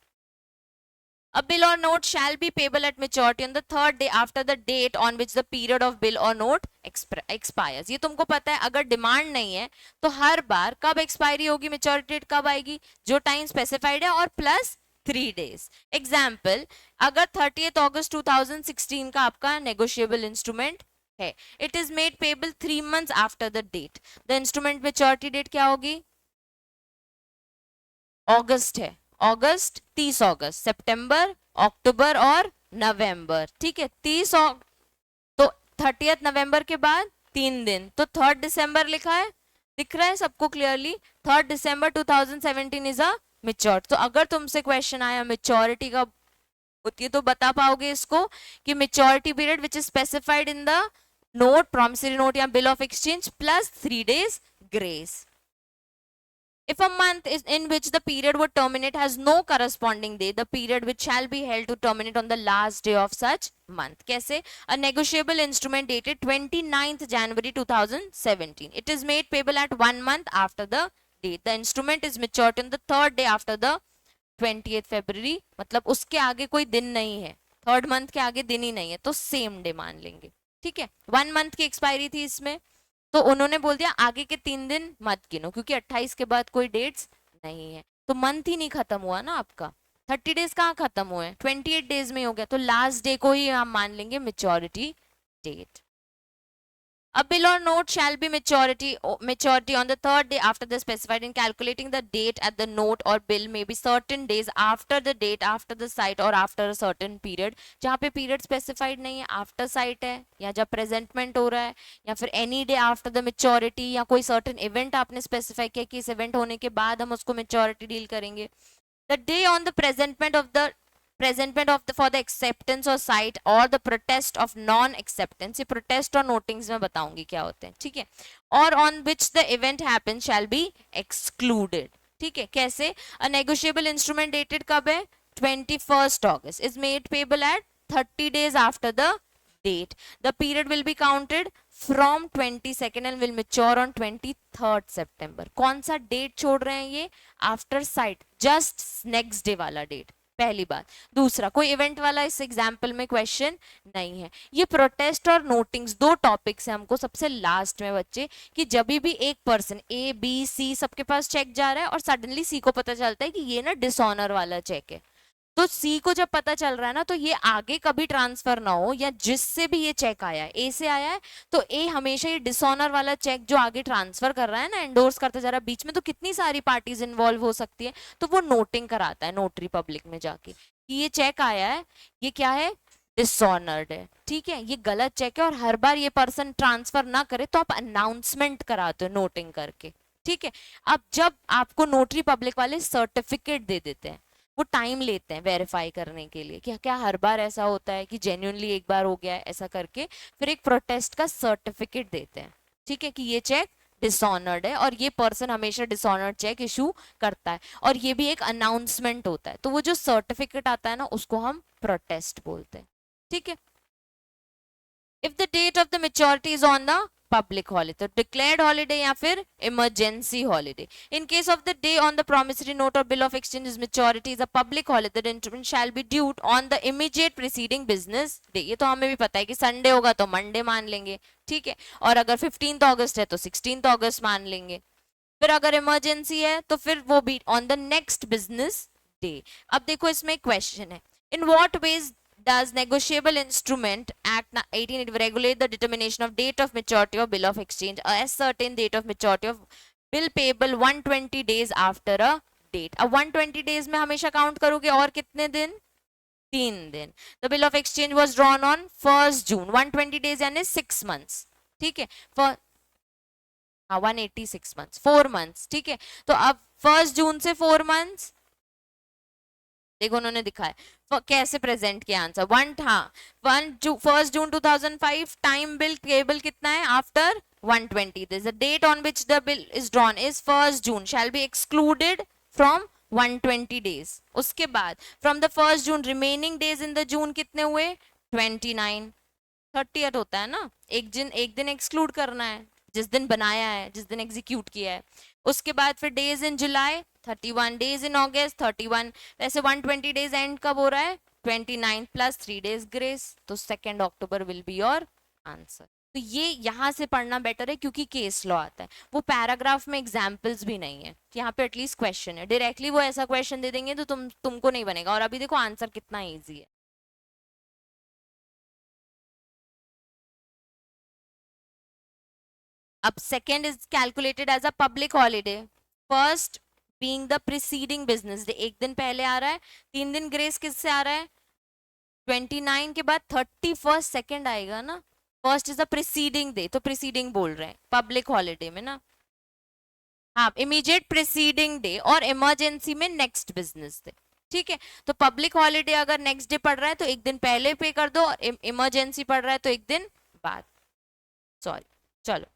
A bill or note shall be payable at maturity on the 3rd day after the date on which the period of bill or note expires. ये तुमको पता है, अगर डिमांड नहीं है तो हर बार कब एक्सपायरी होगी, मेच्योरिटी डेट कब आएगी? जो टाइम स्पेसिफाइड है और प्लस 3 days. एग्जाम्पल, अगर 30th August 2016 का आपका नेगोशिएबल इंस्ट्रूमेंट है, it is made payable 3 months after the date. The instrument maturity date क्या होगी? अगस्त है, अगस्त 30 अगस्त, सितंबर, अक्टूबर और नवंबर, ठीक है. 30 तो 30th नवंबर के बाद 3 दिन, तो 3rd दिसंबर लिखा है, दिख रहा है सबको clearly. 3rd December 2017 is a mature. तो अगर तुमसे क्वेश्चन आया मेच्योरिटी का होती है तो बता पाओगे इसको कि maturity period which is specified in the note, promissory note या bill of exchange plus 3 days grace. If a month is in which the period would terminate has no corresponding day, the period which shall be held to terminate on the last day of such month. कैसे? A negotiable instrument dated 29th January 2017. It is made payable at 1 month after the date. The instrument is matured on the 3rd day after the 20th February. मतलब उसके आगे कोई दिन नहीं है, 3rd month के आगे दिन ही नहीं है, तो सेम डे मान लेंगे, ठीक है. 1 month की एक्सपायरी थी इसमें, तो उन्होंने बोल दिया आगे के 3 दिन मत गिनो क्योंकि 28 के बाद कोई डेट्स नहीं है. तो मंथ ही नहीं खत्म हुआ ना आपका, 30 days कहाँ खत्म हुए, 28 days में हो गया, तो लास्ट डे को ही हम मान लेंगे maturity date. A bill or note shall be maturity on the third day after the specified. In calculating the date at the note or bill may be certain days after the date, after the site or after a certain period. जहाँ पे period specified नहीं है, after site है, या जब presentment हो रहा है, या फिर any day after the maturity, या कोई certain event आपने specify किया कि इस event होने के बाद हम उसको maturity deal करेंगे. The day on the presentment of the for the acceptance or cite or the protest of non acceptance, ये protest और notings में बताऊंगी क्या होते हैं, ठीक है. और on which the event happens shall be excluded. ठीक है, कैसे? A negotiable instrument dated कब है? 21st August is made payable at 30 days after the date. The period will be counted from 22nd and will mature on 23rd September. कौन सा date छोड़ रहे हैं ये? After site, just next day वाला date, पहली बात. दूसरा, कोई इवेंट वाला इस एग्जाम्पल में क्वेश्चन नहीं है. ये प्रोटेस्ट और नोटिंग्स दो टॉपिक्स है हमको सबसे लास्ट में बच्चे, कि जब भी एक पर्सन ए बी सी सबके पास चेक जा रहा है और सडनली सी को पता चलता है कि ये ना डिसऑनर वाला चेक है, तो सी को जब पता चल रहा है ना, तो ये आगे कभी ट्रांसफर ना हो, या जिससे भी ये चेक आया है, ए से आया है, तो ए हमेशा ये डिसऑनर वाला चेक जो आगे ट्रांसफर कर रहा है ना, एंडोर्स करता जा रहा है, बीच में तो कितनी सारी पार्टीज इन्वॉल्व हो सकती है, तो वो नोटिंग कराता है नोटरी पब्लिक में जाके कि ये चेक आया है, ये क्या है? डिसऑनर्ड है. ठीक है, ये गलत चेक है, और हर बार ये पर्सन ट्रांसफर ना करे तो आप अनाउंसमेंट कराते हो नोटिंग करके. ठीक है, अब जब आपको नोटरी पब्लिक वाले सर्टिफिकेट दे देते हैं, वो टाइम लेते हैं वेरीफाई करने के लिए कि क्या हर बार ऐसा होता है कि जेन्युइनली एक बार हो गया है, ऐसा करके फिर एक प्रोटेस्ट का सर्टिफिकेट देते हैं. ठीक है, कि ये चेक डिसऑनर्ड है और ये पर्सन हमेशा डिसऑनर्ड चेक इशू करता है, और ये भी एक अनाउंसमेंट होता है, तो वो जो सर्टिफिकेट आता है ना, उसको हम प्रोटेस्ट बोलते हैं. ठीक है, if the date of the maturity is on the public holiday, तो डिक्लेयर्ड हॉलीडे या फिर emergency holiday. In case of the day on the promissory note और bill of exchange is maturity is a public holiday, the instrument shall be due on the immediate preceding business day. ये तो हमें भी पता है कि Sunday होगा तो मंडे मान लेंगे. ठीक है, और अगर 15th अगस्त है तो 16th अगस्त मान लेंगे. फिर अगर इमरजेंसी है तो फिर वो भी on the next business day. अब देखो इसमें क्वेश्चन है, in what ways does negotiable instrument act 18 regulate the determination of date of maturity of bill of exchange as certain date of maturity of bill payable 120 days after a date. अब 120 days में हमेशा count करोगे और कितने दिन? 3 दिन. The bill of exchange was drawn on 1st June. 120 days यानी 6 months. ठीक है, for 186 months, 4 months. ठीक है, तो अब 1st जून से 4 months, देखो उन्होंने दिखाया कैसे प्रेजेंट किया answer. 1st June 2005 time bill table कितना है? After 120 days. The date on which the bill is drawn is 1st June shall be excluded from 120 days. उसके बाद from the 1st June remaining days in the June कितने हुए? 29. 30th होता है ना, एक दिन एक्सक्लूड करना है, जिस दिन बनाया है, जिस दिन एग्जीक्यूट किया है. उसके बाद फिर days in July 31, days in अगस्त 31. वैसे 120 डेज एंड कब हो रहा है? 29 प्लस 3 days ग्रेस, तो 2 अक्टूबर विल बी योर आंसर. तो ये यहाँ से पढ़ना बेटर है क्योंकि केस लॉ आता है, वो पैराग्राफ में एग्जाम्पल्स भी नहीं है. यहाँ पे एटलीस्ट क्वेश्चन है, डायरेक्टली वो ऐसा क्वेश्चन दे देंगे तो तुमको नहीं बनेगा. और अभी देखो आंसर कितना ईजी है. अब second is calculated as a public holiday, first being the preceding business day, एक दिन पहले आ रहा है. 3 दिन ग्रेस किससे आ रहा है? 29 के बाद 31st सेकेंड आएगा ना. First is the preceding day, तो प्रीसीडिंग बोल रहे हैं पब्लिक हॉलीडे में ना. हाँ, इमीडिएट प्रीसीडिंग डे, और इमरजेंसी में नेक्स्ट बिजनेस डे. ठीक है, तो पब्लिक हॉलीडे अगर नेक्स्ट डे पड़ रहा है तो एक दिन पहले पे कर दो, और इमरजेंसी पड़ रहा है तो एक दिन बाद. सॉरी, चलो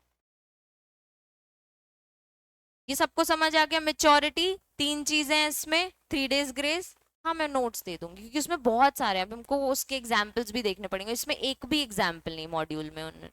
ये सबको समझ आ गया. मेच्योरिटी 3 चीजें हैं इसमें, 3 days ग्रेस. हाँ, मैं नोट्स दे दूंगी क्योंकि उसमें बहुत सारे हैं, हमको उसके एग्जाम्पल्स भी देखने पड़ेंगे. इसमें एक भी एग्जाम्पल नहीं मॉड्यूल में उन्होंने,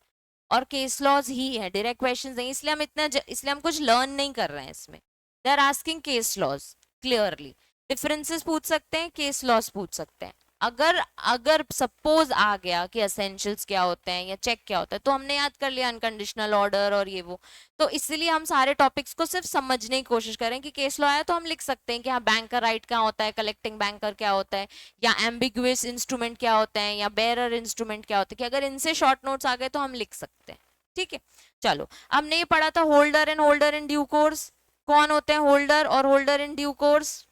और केस लॉज ही है, डायरेक्ट क्वेश्चंस नहीं, इसलिए हम कुछ लर्न नहीं कर रहे हैं इसमें. They are asking case laws clearly. Differences पूछ सकते हैं, केस लॉज पूछ सकते हैं. अगर सपोज आ गया कि एसेंशियल्स क्या होते हैं या चेक क्या होता है, तो हमने याद कर लिया अनकंडीशनल ऑर्डर और ये वो. तो इसलिए हम सारे टॉपिक्स को सिर्फ समझने की कोशिश करें कि केस लॉ आया तो हम लिख सकते हैं कि हाँ, बैंकर राइट क्या होता है, कलेक्टिंग बैंकर क्या होता है, या एम्बिगुअस इंस्ट्रूमेंट क्या होता है, या बेरर इंस्ट्रूमेंट क्या होता है, कि अगर इनसे शॉर्ट नोट्स आ गए तो हम लिख सकते हैं. ठीक है, चलो हमने ये पढ़ा था holder and holder in due course. कौन होते हैं होल्डर और होल्डर इन ड्यू कोर्स?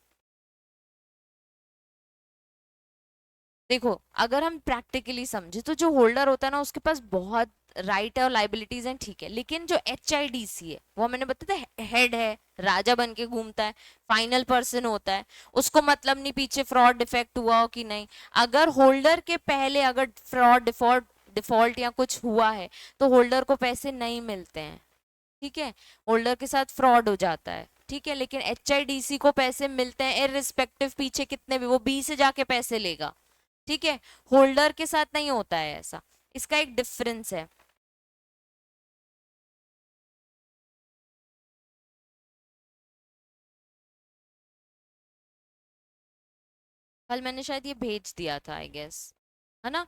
देखो अगर हम प्रैक्टिकली समझे तो जो होल्डर होता है ना उसके पास बहुत राइट है और लाइबिलिटीज हैं, ठीक है, लेकिन जो HIDC है वो मैंने बताया था हेड है, राजा बन के घूमता है, फाइनल पर्सन होता है, उसको मतलब नहीं पीछे फ्रॉड डिफेक्ट हुआ हो कि नहीं। अगर होल्डर के पहले अगर फ्रॉड डिफॉल्ट डिफॉल्ट या कुछ हुआ है तो होल्डर को पैसे नहीं मिलते हैं, ठीक है, होल्डर के साथ फ्रॉड हो जाता है, ठीक है, लेकिन HIDC को पैसे मिलते हैं इररिस्पेक्टिव पीछे कितने भी वो B से जाके पैसे लेगा, ठीक है, होल्डर के साथ नहीं होता है ऐसा, इसका एक डिफरेंस है। कल मैंने शायद ये भेज दिया था आई गेस, है ना,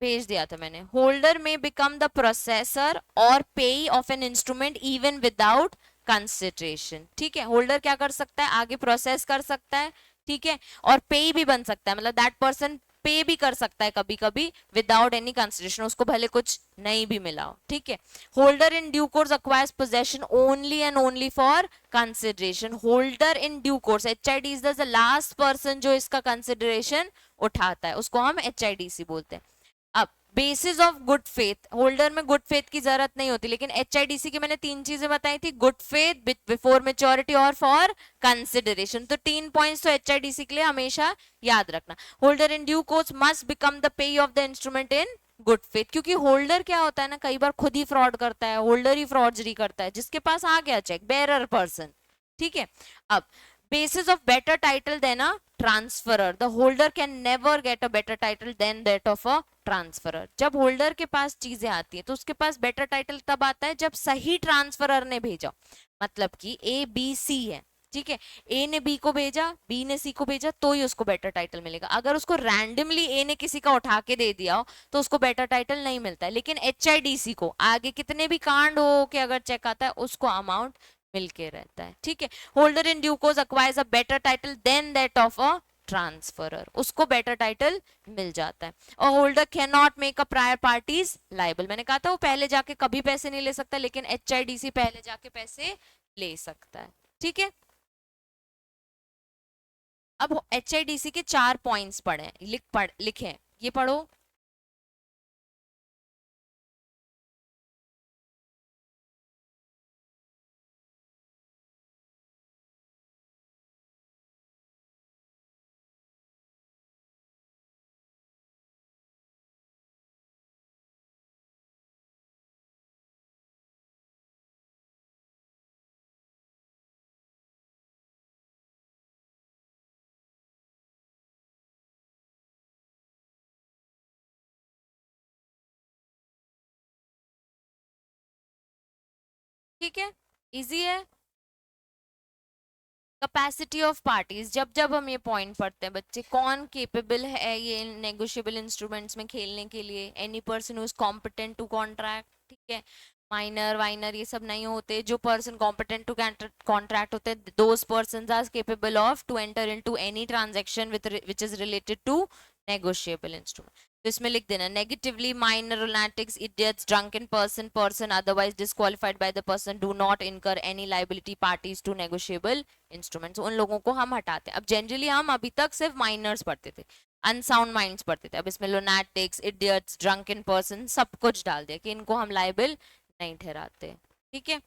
भेज दिया था मैंने। होल्डर में बिकम द प्रोसेसर और पे of an instrument even without consideration, ठीक है, होल्डर क्या कर सकता है, आगे प्रोसेस कर सकता है, ठीक है, और पे भी बन सकता है, मतलब दैट पर्सन पे भी कर सकता है कभी कभी विदाउट एनी कंसिडरेशन, उसको भले कुछ नहीं भी मिला हो, ठीक है। Holder in due course acquires possession only and only for consideration. Holder in due course, HID is the last person जो इसका कंसिडरेशन उठाता है, उसको हम HIDC बोलते हैं। अब basis of good faith, holder में गुड फेथ की जरूरत नहीं होती, लेकिन HIDC की मैंने 3 चीजें बताई थी, गुड फेथ, बिफोर मेच्योरिटी और फॉर कंसिडरेशन, तो 3 पॉइंट्स तो HIDC के लिए हमेशा याद रखना। Holder in due course must become the pay of the instrument in good faith, क्योंकि होल्डर क्या होता है ना, कई बार खुद ही फ्रॉड करता है, होल्डर ही फ्रॉडजरी करता है, जिसके पास आ गया चेक, बेरर पर्सन, ठीक है। अब basis of better title than a transferer, the holder can never get a better title than that of a transferor. जब होल्डर के पास चीजें आती हैं तो उसके पास बेटर टाइटल तब आता है जब सही ट्रांसफरर ने भेजा, मतलब कि ABC है, ठीक है, A ने B को भेजा, B ने C को भेजा, तो ही उसको बेटर टाइटल मिलेगा। अगर उसको रैंडमली A ने किसी का उठा के दे दिया हो तो उसको बेटर टाइटल नहीं मिलता है, लेकिन HIDC को आगे कितने भी कांड हो के अगर चेक आता है उसको अमाउंट मिलके रहता है, ठीक है। Holder in due course acquires a better title than that of a transferor, उसको बेटर टाइटल मिल जाता है। और holder can not make a prior parties liable, मैंने कहा था वो पहले जाके कभी पैसे नहीं ले सकता, लेकिन HIDC पहले जाके पैसे ले सकता है, ठीक है। अब HIDC के 4 पॉइंट्स पढ़े, लिखे, ये पढ़ो। ठीक है, इजी है। कैपेसिटी ऑफ पार्टीज, जब जब हम ये पॉइंट पढ़ते हैं बच्चे, कौन केपेबल है ये नेगोशिएबल इंस्ट्रूमेंट्स में खेलने के लिए, any person who is competent to contract, ठीक है, माइनर वाइनर ये सब नहीं होते, जो पर्सन कॉम्पिटेंट टू कॉन्ट्रैक्ट होते हैं those persons are capable of to enter into any transaction with which is related to negotiable instrument. तो इसमें लिख देना negatively minor lunatics idiots drunken person person otherwise disqualified by the person do not incur any liability parties to negotiable instruments, उन लोगों को हम हटाते हैं। अब जनरली हम अभी तक सिर्फ माइनर्स पढ़ते थे, अनसाउंड माइंड्स पढ़ते थे, अब इसमें लुनाटिक्स इडियट्स ड्रंकन पर्सन सब कुछ डाल दिया कि इनको हम लाइबल नहीं ठहराते, ठीक है।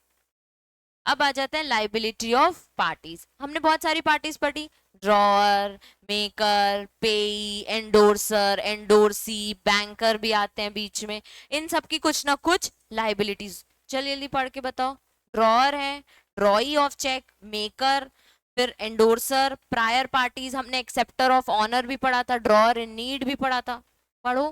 अब आ जाता है लाइबिलिटी ऑफ पार्टीज, हमने बहुत सारी पार्टीज पढ़ी, ड्रॉअर, मेकर, पेई, एंडोर्सर, एंडोर्सी, बैंकर भी आते हैं बीच में, इन सब की कुछ ना कुछ लाइबिलिटीज, चलिए जल्दी पढ़ के बताओ। ड्रॉअर है, ड्रॉई ऑफ चेक, मेकर, फिर एंडोर्सर, प्रायर पार्टीज, हमने एक्सेप्टर ऑफ ऑनर भी पढ़ा था, ड्रॉअर इन नीड भी पढ़ा था, पढ़ो।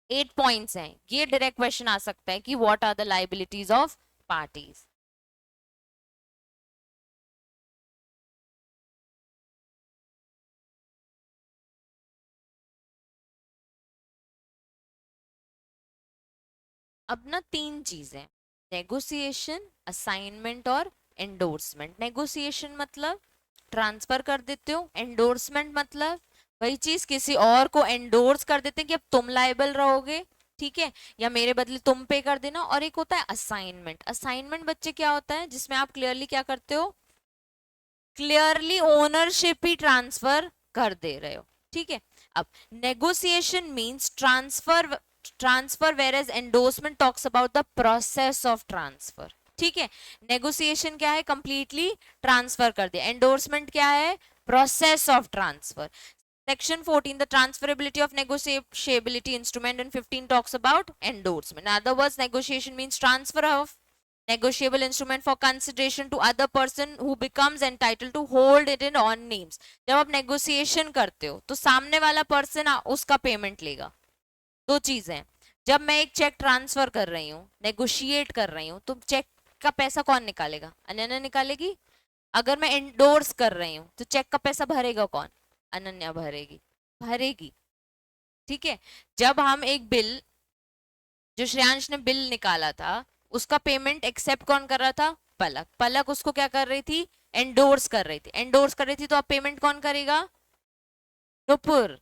8 पॉइंट्स हैं, ये डायरेक्ट क्वेश्चन आ सकता है कि what are the liabilities of parties. अब ना 3 चीजें, नेगोशिएशन, असाइनमेंट और एंडोर्समेंट। नेगोशिएशन मतलब ट्रांसफर कर देते हो, एंडोर्समेंट मतलब वही चीज किसी और को एंडोर्स कर देते हैं कि अब तुम लायबल रहोगे, ठीक है, या मेरे बदले तुम पे कर देना। और एक होता है असाइनमेंट। असाइनमेंट बच्चे क्या होता है, जिसमें आप क्लियरली क्या करते हो, क्लियरली ओनरशिप ही ट्रांसफर कर दे रहे हो। ठीक है, अब negotiation means transfer whereas endorsement talks about the process of transfer. ठीक है, नेगोशिएशन क्या है, कंप्लीटली ट्रांसफर कर दिया। एंडोर्समेंट क्या है, process of transfer. Section 14, the transferability of negotiability instrument, and 15 talks about endorsement. In other words, negotiation means transfer of negotiable instrument for consideration to other person who becomes entitled to hold it in on names. जब आप negotiation करते हो तो सामने वाला person उसका payment लेगा। दो चीजें हैं, जब मैं एक चेक ट्रांसफर कर रही हूँ, नेगोशिएट कर रही हूँ, तो चेक का पैसा कौन निकालेगा, अनन्या निकालेगी। अगर मैं एंडोर्स कर रही हूँ तो चेक का पैसा भरेगा कौन, अनन्या भरेगी। ठीक है, जब हम एक बिल, जो श्रेयांश ने बिल निकाला था, उसका पेमेंट एक्सेप्ट कौन कर रहा था, पलक उसको क्या कर रही थी, एंडोर्स कर रही थी। तो अब पेमेंट कौन करेगा, नुपुर।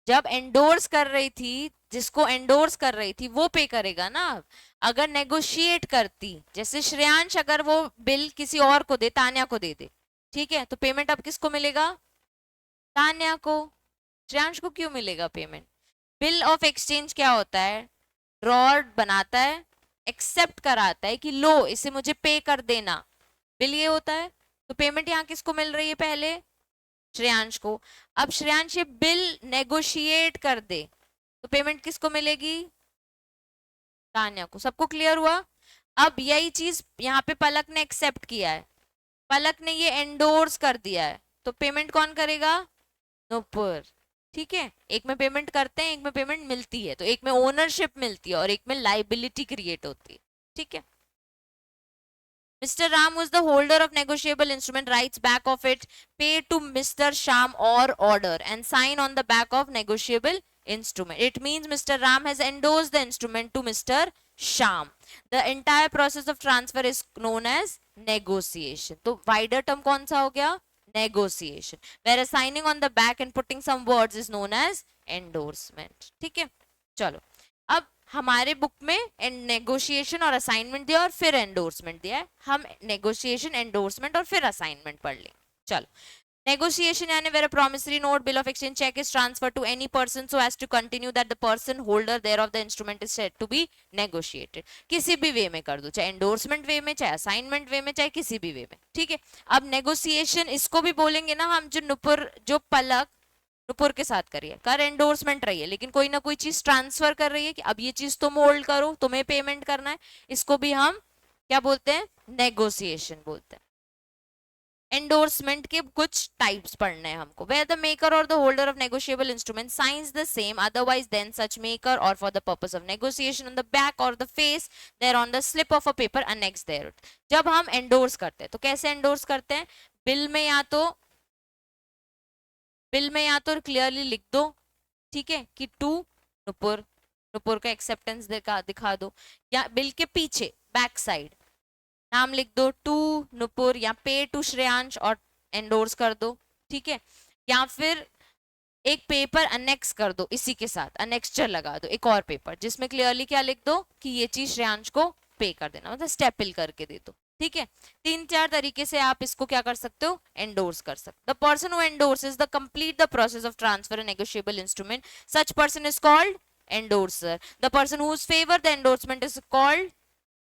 जब एंडोर्स कर रही थी, जिसको एंडोर्स कर रही थी वो पे करेगा ना। अगर नेगोशिएट करती, जैसे श्रेयांश अगर वो बिल किसी और को दे, तान्या को दे दे, ठीक है, तो पेमेंट अब किसको मिलेगा, तान्या को। श्रेयांश को क्यों मिलेगा पेमेंट। बिल ऑफ एक्सचेंज क्या होता है, ड्रॉर बनाता है, एक्सेप्ट कराता है कि लो इसे मुझे पे कर देना, बिल ये होता है। तो पेमेंट यहाँ किसको मिल रही है, पहले श्रेयांश को। अब श्रेयांश ये बिल नेगोशिएट कर दे तो पेमेंट किसको मिलेगी, तान्या को। सबको क्लियर हुआ। अब यही चीज यहाँ पे पलक ने एक्सेप्ट किया है, पलक ने ये एंडोर्स कर दिया है, तो पेमेंट कौन करेगा, नुपुर। ठीक है, एक में पेमेंट करते हैं, एक में पेमेंट मिलती है, तो एक में ओनरशिप मिलती है और एक में लाइबिलिटी क्रिएट होती है। ठीक है, Mr. Ram, who is the holder of negotiable instrument, writes back of it, pay to Mr. Sham or order, and sign on the back of negotiable instrument. It means Mr. Ram has endorsed the instrument to Mr. Sham. The entire process of transfer is known as negotiation. तो wider term कौन सा हो गया, negotiation. Whereas signing on the back and putting some words is known as endorsement. ठीक है, चलो अब हमारे बुक में नेगोशिएशन और असाइनमेंट दिया और फिर एंडोर्समेंट दिया है, हम नेगोशिएशन, एंडोर्समेंट और फिर असाइनमेंट पढ़ लें। चलो, नेगोशिएशन यानी where a promissory note, bill of exchange, check is transferred to any person so as to continue that the person holder thereof the instrument is said to be negotiated. किसी भी वे में कर दो, चाहे एंडोर्समेंट वे में, चाहे assignment वे में, चाहे किसी भी वे में। ठीक है, अब नेगोशिएशन इसको भी बोलेंगे ना हम, जो नुपुर, जो पलक नुपुर के साथ करिए, कर एंडोर्समेंट रही है, लेकिन कोई ना कोई चीज ट्रांसफर कर रही है कि अब ये चीज तुम होल्ड करो, तुम्हें पेमेंट करना है, इसको भी हम क्या बोलते हैं, नेगोशिएशन बोलते हैं। एंडोर्समेंट के कुछ टाइप्स पढ़ने हैं हमको। Where the maker or the holder of negotiable instrument signs the same, otherwise than such maker or for the purpose of negotiation on the back or the face there on the slip of a paper annex there. जब हम endorse करते हैं तो कैसे endorse करते हैं, bill में या तो क्लियरली लिख दो, ठीक है, कि टू नुपुर, नुपुर का एक्सेप्टेंस दिखा दो, या बिल के पीछे बैक साइड नाम लिख दो, टू नुपुर या पे टू श्रेयांश और एंडोर्स कर दो। ठीक है, या फिर एक पेपर अनेक्स कर दो, इसी के साथ अनेक्स्चर लगा दो, एक और पेपर जिसमें क्लियरली क्या लिख दो कि ये चीज श्रेयांश को पे कर देना, मतलब स्टेपल करके दे दो। ठीक है, तीन चार तरीके से आप इसको क्या कर सकते हो, एंडोर्स कर सकते हो। The person who endorses the complete the process of transfer negotiable instrument, such person is called endorser. The person whose favour the endorsement is called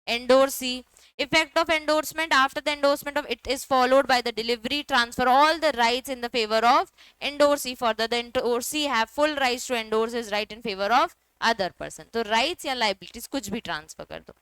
endorsee. Effect of endorsement, after the endorsement of it is followed by the delivery, transfer all the rights in the favor of endorsee. Further, the endorsee have full rights to endorse his right in favor of other person. तो rights या liabilities कुछ भी transfer कर दो।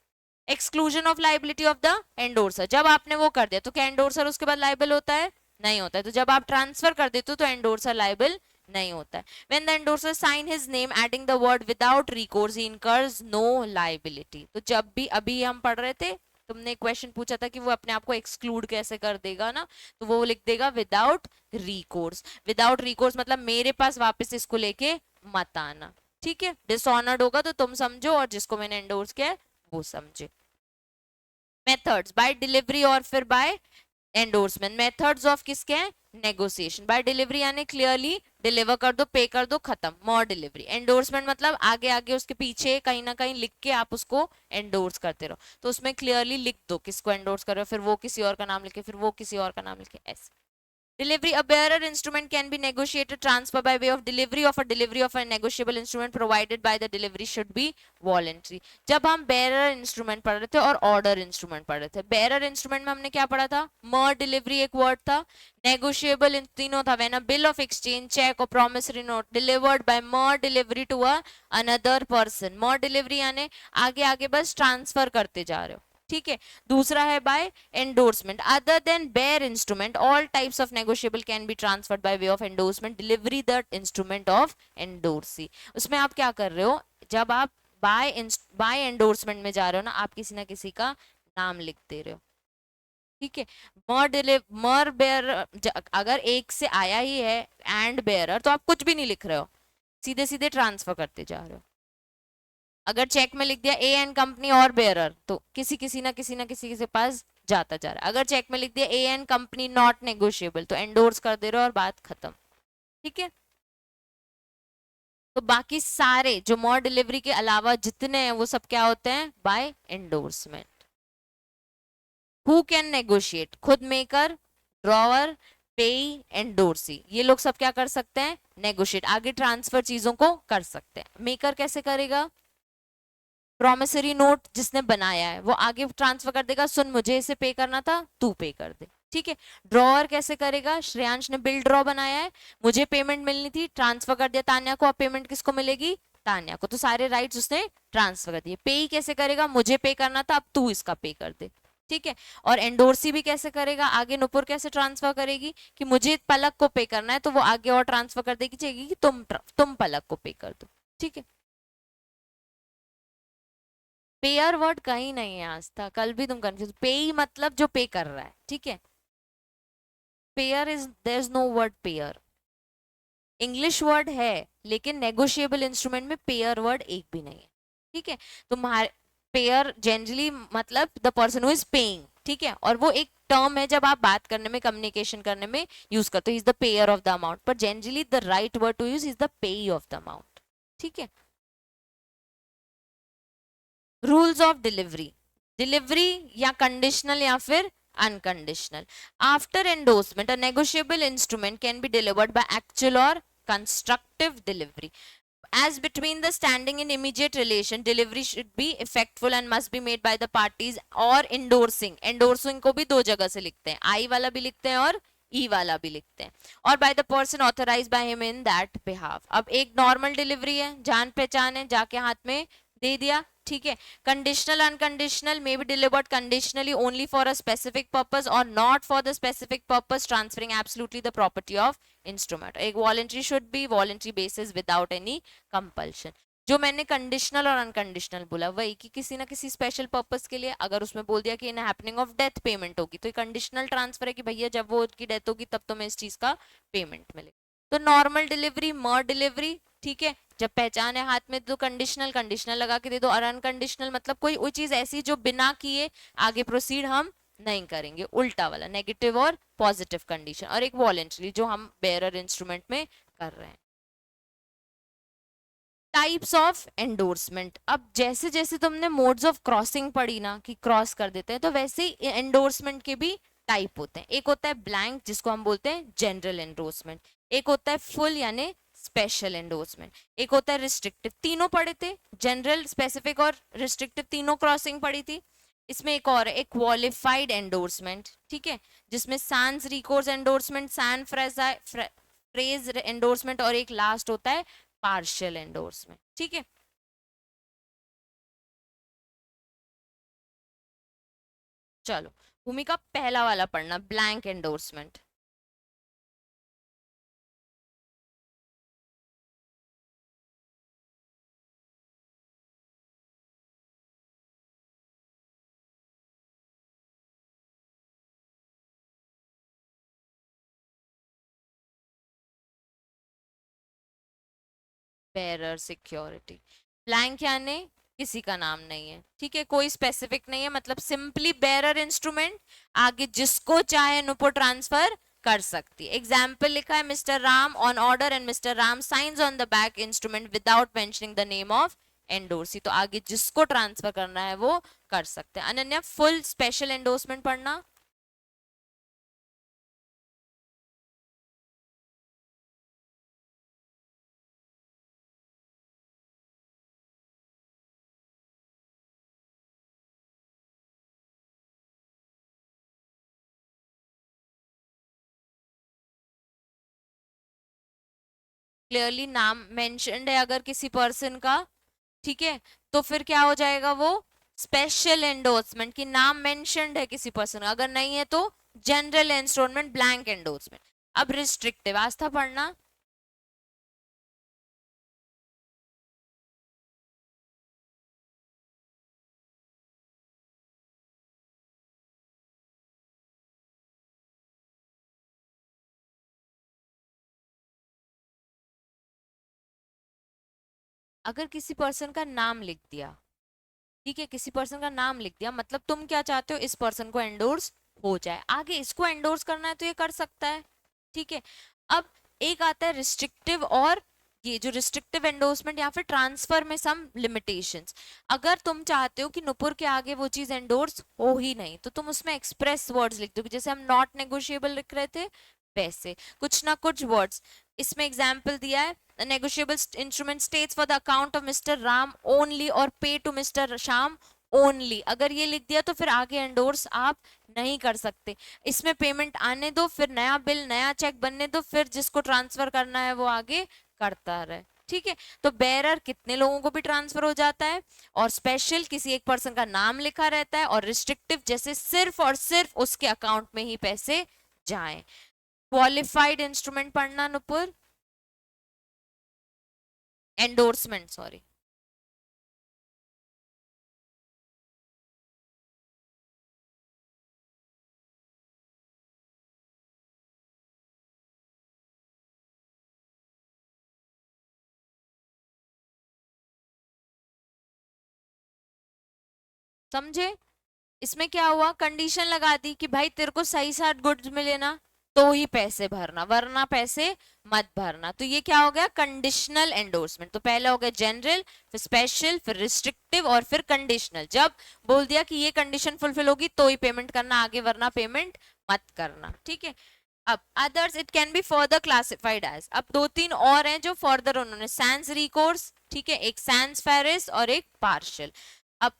Exclusion of liability of the endorser, जब आपने वो कर दिया तो क्या endorser उसके बाद liable होता है, नहीं होता है। तो जब आप ट्रांसफर कर देते हो तो endorser liable नहीं होता है। When the endorser sign his name adding the word without recourse, he incurs no liability. तो जब भी अभी हम पढ़ रहे थे, तुमने क्वेश्चन पूछा था कि वो अपने आप को एक्सक्लूड कैसे कर देगा ना, तो वो लिख देगा विदाउट रिकोर्स। विदाउट रिकोर्स मतलब मेरे पास वापस इसको लेके मत आना। ठीक है, डिसऑनर्ड होगा तो तुम समझो और जिसको मैंने एंडोर्स किया है वो समझे। मेथड्स, बाय डिलीवरी और फिर बाय एंडोर्समेंट। मेथड्स ऑफ किसके हैं, नेगोशिएशन। बाय डिलीवरी यानी क्लियरली डिलीवर कर दो, पे कर दो, खत्म, मोर डिलीवरी। एंडोर्समेंट मतलब आगे आगे उसके पीछे कहीं ना कहीं लिख के आप उसको एंडोर्स करते रहो, तो उसमें क्लियरली लिख दो किसको एंडोर्स कर रहे हो, फिर वो किसी और का नाम लिखे, फिर वो किसी और का नाम लिखे, ऐसे। Delivery, a bearer instrument can be negotiated transfer by way of delivery of a negotiable instrument provided by the delivery should be voluntary. जब हम bearer instrument पढ़ रहे थे और order instrument पढ़ रहे थे, bearer instrument में हमने क्या पढ़ा था, mer delivery एक word था, negotiable इन तीनों था, when a bill of exchange, check or promissory note delivered by mer delivery to a another person. mer delivery यानी आगे आगे बस ट्रांसफर करते जा रहे हो, ठीक है। दूसरा है by endorsement, other than bearer instrument all types of negotiable can be transferred by way of endorsement, delivery the instrument of endorsee. उसमें आप क्या कर रहे हो, जब आप बाय एंडोर्समेंट में जा रहे हो ना, आप किसी ना किसी का नाम लिख दे रहे हो, ठीक है। मर बेयर अगर एक से आया ही है एंड बेयरर, तो आप कुछ भी नहीं लिख रहे हो, सीधे सीधे ट्रांसफर करते जा रहे हो। अगर चेक में लिख दिया ए एन कंपनी और बेयरर, तो किसी ना किसी के पास जाता जा रहा है। अगर चेक में लिख दिया A N company not negotiable, तो एंडोर्स कर दे रहे हो और बात खत्म, ठीक है। तो बाकी सारे जो मोर डिलीवरी के अलावा जितने हैं वो सब क्या होते हैं, by endorsement. Who can negotiate, खुद मेकर, ड्रॉवर, पेई, एंडोर्सी, ये लोग सब क्या कर सकते हैं, नेगोशिएट, आगे ट्रांसफर चीजों को कर सकते हैं। मेकर कैसे करेगा, प्रॉमिसरी नोट जिसने बनाया है वो आगे ट्रांसफर कर देगा, सुन मुझे इसे पे करना था, तू पे कर दे, ठीक है। ड्रॉअर कैसे करेगा, श्रेयांश ने बिल ड्रॉ बनाया है, मुझे पेमेंट मिलनी थी, ट्रांसफर कर दिया तान्या को, अब पेमेंट किसको मिलेगी, तान्या को, तो सारे राइट्स उसने ट्रांसफर कर दिए। पे कैसे करेगा, मुझे पे करना था, अब तू इसका पे कर दे, ठीक है। और एंडोर्सी भी कैसे करेगा, आगे नुपुर कैसे ट्रांसफर करेगी कि मुझे पलक को पे करना है, तो वो आगे और ट्रांसफर कर देगी, चाहिए कि तुम पलक को पे कर दो, ठीक है। पेयर वर्ड कहीं नहीं है आज तक, कल भी तुम कंफ्यूज, पे ही मतलब जो पे कर रहा है, ठीक है। Payer is, there is no word payer, English word है लेकिन नेगोशिएबल इंस्ट्रूमेंट में पेयर वर्ड एक भी नहीं है, ठीक है। तुम्हारे पेयर जनरली मतलब the person who is paying, ठीक है, और वो एक टर्म है जब आप बात करने में, कम्युनिकेशन करने में यूज करते हो, is the payer of the amount, पर generally the right word to use is the payee of the amount, ठीक है। रूल्स ऑफ डिलीवरी, डिलीवरी या कंडीशनल या फिर unconditional. After endorsement a negotiable instrument can be delivered by actual or constructive delivery. As between the standing in immediate relation, delivery should be effectful and must be made by the parties और endorsing, endorsing को भी दो जगह से लिखते हैं, I वाला भी लिखते हैं और E वाला भी लिखते हैं, और by the person authorized by him in that behalf। अब एक नॉर्मल डिलीवरी है, जान पहचान है, जाके हाथ में दे दिया, ठीक है। Conditional unconditional may be delivered conditionally only for a specific purpose or not for the specific purpose, transferring absolutely the property of instrument. एक voluntary should be voluntary basis without any compulsion. जो मैंने conditional और unconditional बोला वही कि किसी ना किसी स्पेशल पर्पस के लिए, अगर उसमें बोल दिया कि इन हैपनिंग ऑफ डेथ पेमेंट होगी, तो ये कंडीशनल ट्रांसफर है कि भैया जब वो उसकी डेथ होगी तब तुम्हें इस चीज का पेमेंट मिलेगा। तो नॉर्मल डिलीवरी, मर डिलीवरी, ठीक है, जब पहचान है हाथ में तो कंडीशनल, कंडीशनल लगा के दे दो, और अनकंडीशनल मतलब कोई चीज ऐसी जो बिना किए आगे प्रोसीड हम नहीं करेंगे, उल्टा वाला नेगेटिव और पॉजिटिव कंडीशन, और एक वॉलेंटरी जो हम बेयरर इंस्ट्रूमेंट में कर रहे हैं। टाइप्स ऑफ एंडोर्समेंट, अब जैसे जैसे तुमने मोड्स ऑफ क्रॉसिंग पढ़ी ना कि क्रॉस कर देते हैं, तो वैसे ही एंडोर्समेंट के भी टाइप होते हैं। एक होता है ब्लैंक जिसको हम बोलते हैं जनरल एंडोर्समेंट, एक होता है फुल यानी स्पेशल एंडोर्समेंट, एक होता है रिस्ट्रिक्टिव, तीनों पढ़े थे, जनरल, स्पेसिफिक और रिस्ट्रिक्टिव तीनों क्रॉसिंग पढ़ी थी। इसमें एक और है, एक क्वालिफाइड एंडोर्समेंट, ठीक है, जिसमें sans recourse endorsement, sans frais endorsement, और एक लास्ट होता है पार्शियल एंडोर्समेंट, ठीक है। चलो भूमिका पहला वाला पढ़ना, blank endorsement. Bearer security, blank यानी किसी का नाम नहीं है, ठीक है, कोई स्पेसिफिक नहीं है, मतलब सिंपली बेरर इंस्ट्रूमेंट, आगे जिसको चाहे नुपुर ट्रांसफर कर सकती है। एग्जाम्पल लिखा है mister Ram on order and mister Ram science on the back instrument without mentioning the name of endorsee. तो आगे जिसको ट्रांसफर करना है वो कर सकते हैं। अनन्या फुल स्पेशल एंडोर्समेंट पढ़ना। क्लियरली नाम मेंशन्ड है अगर किसी पर्सन का, ठीक है, तो फिर क्या हो जाएगा वो स्पेशल एंडोर्समेंट की नाम मेंशन्ड है किसी पर्सन का। अगर नहीं है तो जनरल एंडोर्समेंट ब्लैंक एंडोर्समेंट। अब रिस्ट्रिक्टिव आस्था पढ़ना। अगर किसी पर्सन का नाम लिख दिया, ठीक है, किसी पर्सन का नाम लिख दिया, मतलब तुम क्या चाहते हो इस पर्सन को एंडोर्स हो जाए, आगे इसको एंडोर्स करना है तो ये कर सकता है, ठीक है। अब एक आता है रिस्ट्रिक्टिव, और ये जो रिस्ट्रिक्टिव एंडोर्समेंट या फिर ट्रांसफर में सम लिमिटेशंस। अगर तुम चाहते हो कि नुपुर के आगे वो चीज एंडोर्स हो ही नहीं, तो तुम उसमें एक्सप्रेस वर्ड्स लिख दो, जैसे हम नॉट नेगोशिएबल लिख रहे थे वैसे कुछ ना कुछ वर्ड्स। इसमें एग्जाम्पल दिया है, a negotiable instrument states for the account of Mr. Ram only और pay to Mr. Sham only। अगर ये लिख दिया तो फिर आगे एंडोर्स आप नहीं कर सकते। इसमें पेमेंट आने दो, फिर नया बिल नया चेक बनने दो, फिर जिसको ट्रांसफर करना है वो आगे करता रहे, ठीक है। तो बेरर कितने लोगों को भी ट्रांसफर हो जाता है, और स्पेशल किसी एक पर्सन का नाम लिखा रहता है, और रिस्ट्रिक्टिव जैसे सिर्फ और सिर्फ उसके अकाउंट में ही पैसे जाएं। क्वालिफाइड इंस्ट्रूमेंट पढ़ना नुपुर, एंडोर्समेंट सॉरी। समझे? इसमें क्या हुआ, कंडीशन लगा दी कि भाई तेरे को सही साथ गुड्स मिले ना तो ही पैसे भरना, वरना पैसे मत भरना। तो ये क्या हो गया, कंडीशनल एंडोर्समेंट। तो पहले हो गया जनरल, फिर स्पेशल, फिर रिस्ट्रिक्टिव, और फिर कंडीशनल। जब बोल दिया कि ये कंडीशन फुलफिल होगी तो ही पेमेंट करना, आगे वरना पेमेंट मत करना, ठीक है। अब others it can be further classified as, अब दो तीन और हैं जो फर्दर उन्होंने, सैंस रिकोर्स, ठीक है, एक सैंस फेरिस और एक पार्शियल। अब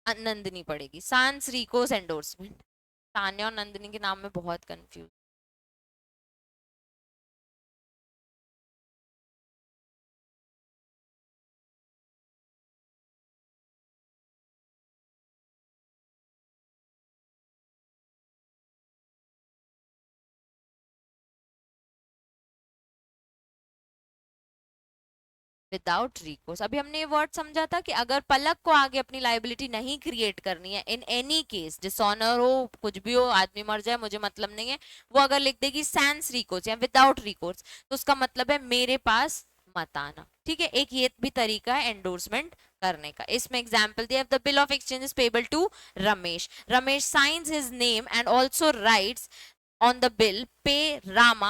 नंदिनी पड़ेगी, सांस रिकोस एंडोर्समेंट। तान्या और नंदिनी के नाम में बहुत कंफ्यूज। विदाउट रिकोर्स, अभी हमने ये वर्ड समझा था कि अगर पलक को आगे अपनी लाइबिलिटी नहीं क्रिएट करनी है, इन एनी केस डिसऑनर हो कुछ भी हो, आदमी मर जाए मुझे मतलब नहीं है, वो अगर लिख देगी सैंस रिकोर्स या विदाउट रिकोर्स, तो उसका मतलब है मेरे पास मत आना, ठीक है। एक ये भी तरीका है एंडोर्समेंट करने का। इसमें एग्जांपल दिया, the bill of exchange is payable to Ramesh, Ramesh signs his name and also writes on the bill, pay ram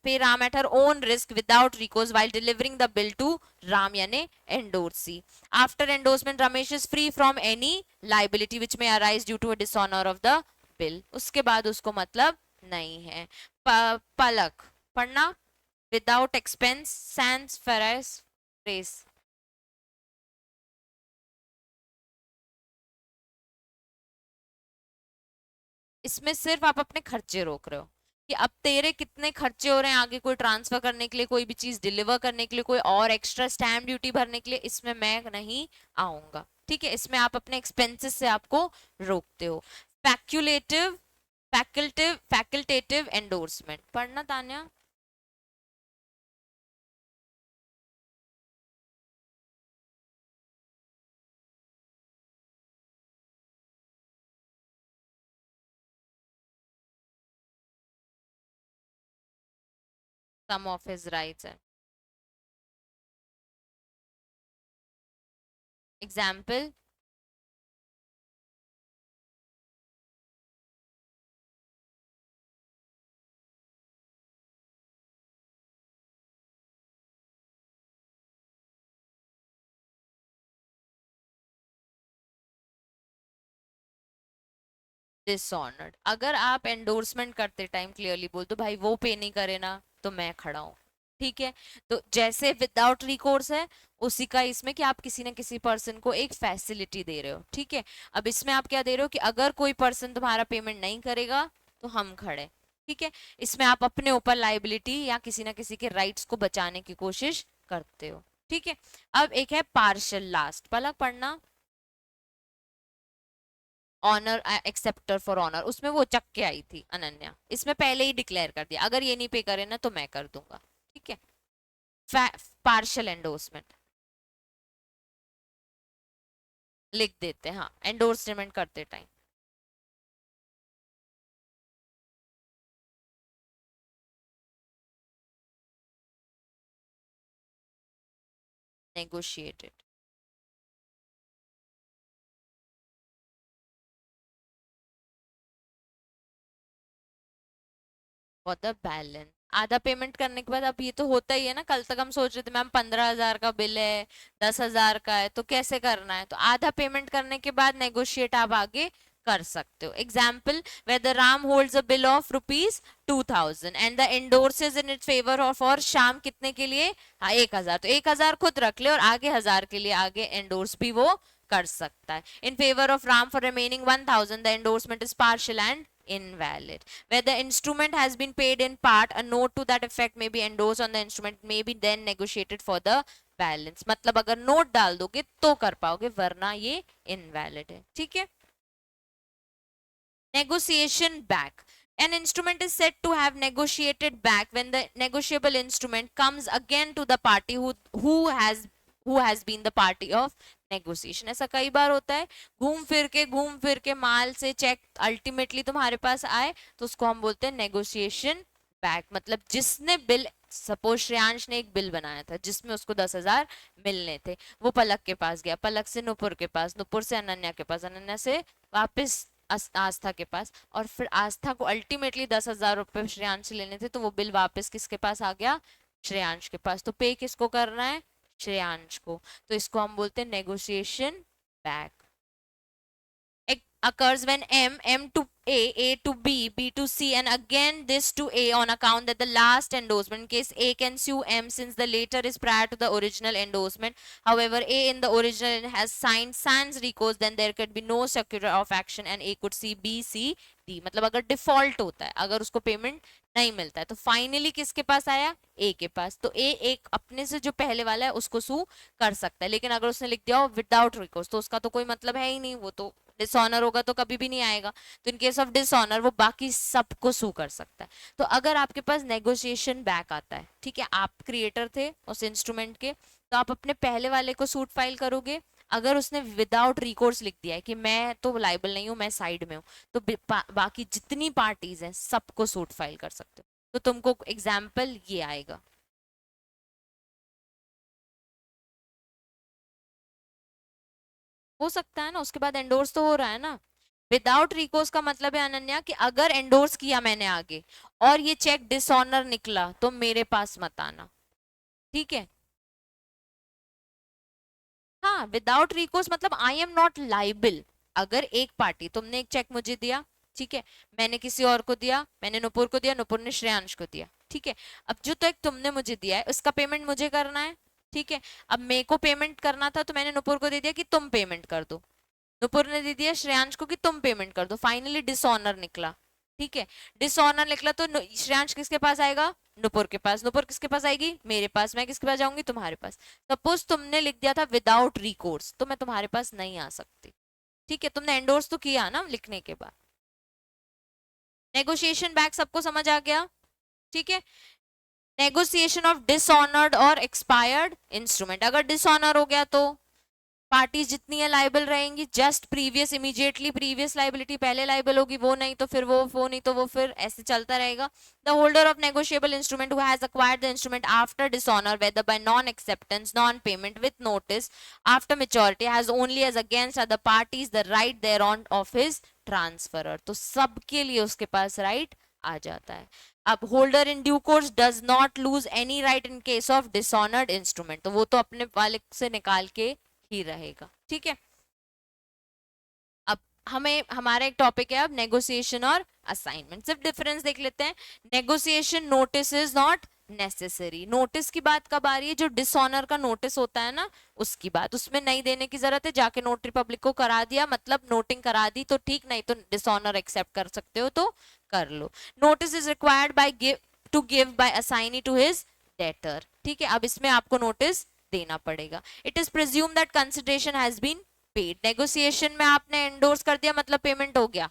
pay ram at her own risk without recourse while delivering the bill to ram यानी endorsee। After endorsement ramesh is free from any liability which may arise due to a dishonor of the bill। उसके बाद उसको मतलब नहीं है। पलक पढ़ना, without expense sans frais रेस। इसमें सिर्फ आप अपने खर्चे रोक रहे हो कि अब तेरे कितने खर्चे हो रहे हैं आगे कोई ट्रांसफर करने के लिए, कोई भी चीज डिलीवर करने के लिए, कोई और एक्स्ट्रा स्टैम्प ड्यूटी भरने के लिए, इसमें मैं नहीं आऊंगा, ठीक है। इसमें आप अपने एक्सपेंसेस से आपको रोकते हो। फैक्यूलेटिव फैकल्टेटिव एंडोर्समेंट पढ़ना तान्या। सम ऑफ हिज राइट्स है। Example, dishonoured. अगर आप एंडोर्समेंट करते टाइम क्लियरली बोल दो भाई वो पे नहीं करे ना तो मैं खड़ा हूं, ठीक है। तो जैसे विदाउट रिकोर्स है, उसी का इसमें कि आप किसी ना किसी पर्सन को एक फैसिलिटी दे रहे हो, ठीक है। अब इसमें आप क्या दे रहे हो कि अगर कोई पर्सन तुम्हारा पेमेंट नहीं करेगा तो हम खड़े, ठीक है। इसमें आप अपने ऊपर लाइबिलिटी या किसी ना किसी के राइट्स को बचाने की कोशिश करते हो, ठीक है। अब एक है पार्शल लास्ट, पलक पढ़ना। ऑनर एक्सेप्टर फॉर ऑनर, उसमें वो चक के आई थी अनन्या, इसमें पहले ही डिक्लेयर कर दिया अगर ये नहीं पे करे ना तो मैं कर दूंगा, ठीक है। पार्शियल एंडोर्समेंट लिख देते हैं, हाँ, एंडोर्समेंट करते time. Negotiated. For the balance, आधा पेमेंट करने के बाद, अब ये तो होता ही है ना, कल तक हम सोच रहे थे मैम 15,000 का बिल है, 10,000 का है, तो कैसे करना है, तो आधा पेमेंट करने के बाद नेगोशिएट आप आगे कर सकते हो। Example, whether Ram holds a bill of ₹2,000 and the endorses in its favor of और शाम कितने के लिए, हाँ 1,000, तो 1,000 खुद रख ले और आगे 1,000 के लिए आगे एंडोर्स भी वो कर सकता है। In favour of Ram for remaining 1,000 the endorsement is partial and invalid. Where the instrument has been paid in part, a note to that effect may be endorsed on the instrument, may be then negotiated for the balance. मतलब अगर note डाल दोगे तो कर पाओगे, वरना ये invalid है, ठीक है। Negotiation back. An instrument is said to have negotiated back when the negotiable instrument comes again to the party who has been the party of negotiation. ऐसा कई बार होता है, घूम फिर के माल से चेक अल्टीमेटली तुम्हारे पास आए तो उसको हम बोलते हैं नेगोशिएशन बैक। मतलब जिसने बिल, सपोज श्रेयांश ने एक बिल बनाया था जिसमें उसको 10,000 मिलने थे, वो पलक के पास गया, पलक से नुपुर के पास, नुपुर से अनन्या के पास, अनन्या से वापस आस्था के पास, और फिर आस्था को अल्टीमेटली 10,000 रुपए श्रेयांश से लेने थे, तो वो बिल वापस किसके पास आ गया, श्रेयांश के पास। तो पे किसको करना है, श्रेयांश को, तो इसको हम बोलते हैं negotiation back. Occurs when M to A to B to C, and again this to A on account that the last endorsement, in case A can sue M since the later is prior to the original endorsement. However, A in the original has signed sans recourse, then there could be no securer of action and A could see B, C, D. मतलब अगर default होता है, अगर उसको payment नहीं मिलता है, तो फाइनली किसके पास आया, ए के पास, तो ए एक अपने से जो पहले वाला है उसको सू कर सकता है। लेकिन अगर उसने लिख दिया हो विदाउट रिकोर्स तो उसका तो कोई मतलब है ही नहीं, वो तो डिसऑनर होगा तो कभी भी नहीं आएगा। तो इन केस ऑफ डिसऑनर वो बाकी सबको सू कर सकता है। तो अगर आपके पास नेगोशिएशन बैक आता है, ठीक है, आप क्रिएटर थे उस इंस्ट्रूमेंट के, तो आप अपने पहले वाले को सूट फाइल करोगे। अगर उसने विदाउट रिकोर्स लिख दिया है कि मैं तो लाइबल नहीं हूं, मैं साइड में हूं, तो बाकी जितनी पार्टीज हैं सबको सूट फाइल कर सकते हो। तो तुमको एग्जाम्पल ये आएगा। हो सकता है ना, उसके बाद एंडोर्स तो हो रहा है ना। विदाउट रिकोर्स का मतलब है अनन्या कि अगर एंडोर्स किया मैंने आगे और ये चेक डिसऑनर निकला तो मेरे पास मत आना, ठीक है। हाँ, विदाउट रिकोर्स मतलब आई एम नॉट लाइबल। अगर एक पार्टी, तुमने एक चेक मुझे दिया, ठीक है, मैंने किसी और को दिया, मैंने नुपुर को दिया, नुपुर ने श्रेयांश को दिया, ठीक है। अब जो तो एक तुमने मुझे दिया है उसका पेमेंट मुझे करना है, ठीक है। अब मेरे को पेमेंट करना था तो मैंने नुपुर को दे दिया कि तुम पेमेंट कर दो, नुपुर ने दे दिया श्रेयांश को कि तुम पेमेंट कर दो, फाइनली डिसऑनर निकला, ठीक है। डिसऑनर निकला तो श्रेयांश किसके पास आएगा, नुपुर के पास, नुपुर किसके पास आएगी, मेरे पास, मैं किसके पास जाऊंगी, तुम्हारे पास। सपोज तुमने लिख दिया था विदाउट रिकोर्स, तो मैं तुम्हारे पास नहीं आ सकती, ठीक है। तुमने एंडोर्स तो किया ना लिखने के बाद। नेगोशिएशन बैक सबको समझ आ गया, ठीक है। नेगोशिएशन ऑफ डिसऑनर्ड और एक्सपायर्ड इंस्ट्रूमेंट, अगर डिसऑनर हो गया तो पार्टीज जितनी है लाइबल रहेंगी, just previous, immediately previous liability पहले लाइबल होगी, वो नहीं तो फिर वो नहीं तो वो, फिर ऐसे चलता रहेगा। The holder of negotiable instrument who has acquired the instrument after dishonour whether by non acceptance, non payment with notice after maturity has only as against other parties the right thereon of his transferor. तो सबके लिए उसके पास right आ जाता है। अब holder in due course does not lose any right in case of dishonoured instrument, तो वो तो अपने वाले से निकाल के ही रहेगा, ठीक है। अब हमें हमारा एक टॉपिक है अब नेगोशिएशन और असाइनमेंट। सिर्फ डिफरेंस देख लेते हैं। Negotiation notice is not necessary. Notice की बात कब आ रही है? जो डिसऑनर का नोटिस होता है ना, उसकी बात। उसमें नहीं देने की जरूरत है, जाके नोटरी पब्लिक को करा दिया, मतलब नोटिंग करा दी तो ठीक, नहीं तो डिसऑनर एक्सेप्ट कर सकते हो तो कर लो। Notice is required by give by assignee to his debtor. ठीक है, अब इसमें आपको नोटिस देना पड़ेगा। It is presume that consideration has been paid. Negotiation में आपने एंडोर्स कर दिया, मतलब पेमेंट हो गया।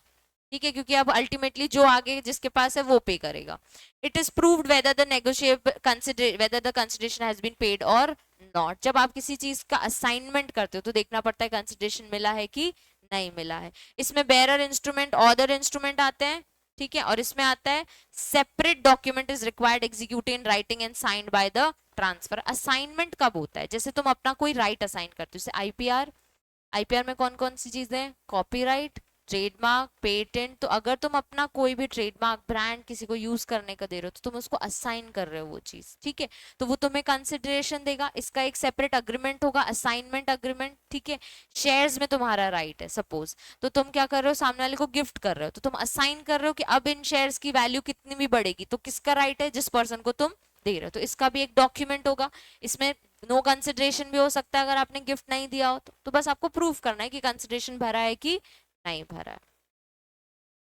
ठीक है, क्योंकि अब अल्टीमेटली जो आगे जिसके पास है वो पे करेगा। It is proved whether the consideration has been paid और नॉट। जब आप किसी चीज का असाइनमेंट करते हो तो देखना पड़ता है कंसिडरेशन मिला है कि नहीं मिला है। इसमें बेरर इंस्ट्रूमेंट, ऑर्डर इंस्ट्रूमेंट आते हैं। ठीक है, और इसमें आता है separate document is required executed in writing and signed by the transfer. Assignment कब होता है? जैसे तुम अपना कोई राइट असाइन करते हो, जैसे आईपीआर। आईपीआर में कौन कौन सी चीजें? Copyright, trademark, patent. तो अगर तुम अपना कोई भी ट्रेडमार्क ब्रांड किसी को यूज करने का दे रहे हो तो तुम उसको असाइन कर रहे हो वो चीज। ठीक है, तो वो तुम्हें कंसिडरेशन देगा। इसका एक सेपरेट अग्रीमेंट होगा, असाइनमेंट अग्रीमेंट। ठीक है, शेयर्स में तुम्हारा राइट है सपोज, तो तुम क्या कर रहे हो? सामने वाले को गिफ्ट कर रहे हो, तो तुम असाइन कर रहे हो कि अब इन शेयर्स की वैल्यू कितनी भी बढ़ेगी। तो किसका राइट है? जिस पर्सन को तुम दे रहे हो। तो इसका भी एक डॉक्यूमेंट होगा। इसमें नो कंसिडरेशन भी हो सकता है अगर आपने गिफ्ट नहीं दिया हो तो बस आपको प्रूव करना है कि कंसिडरेशन भरा है कि नहीं भरा है।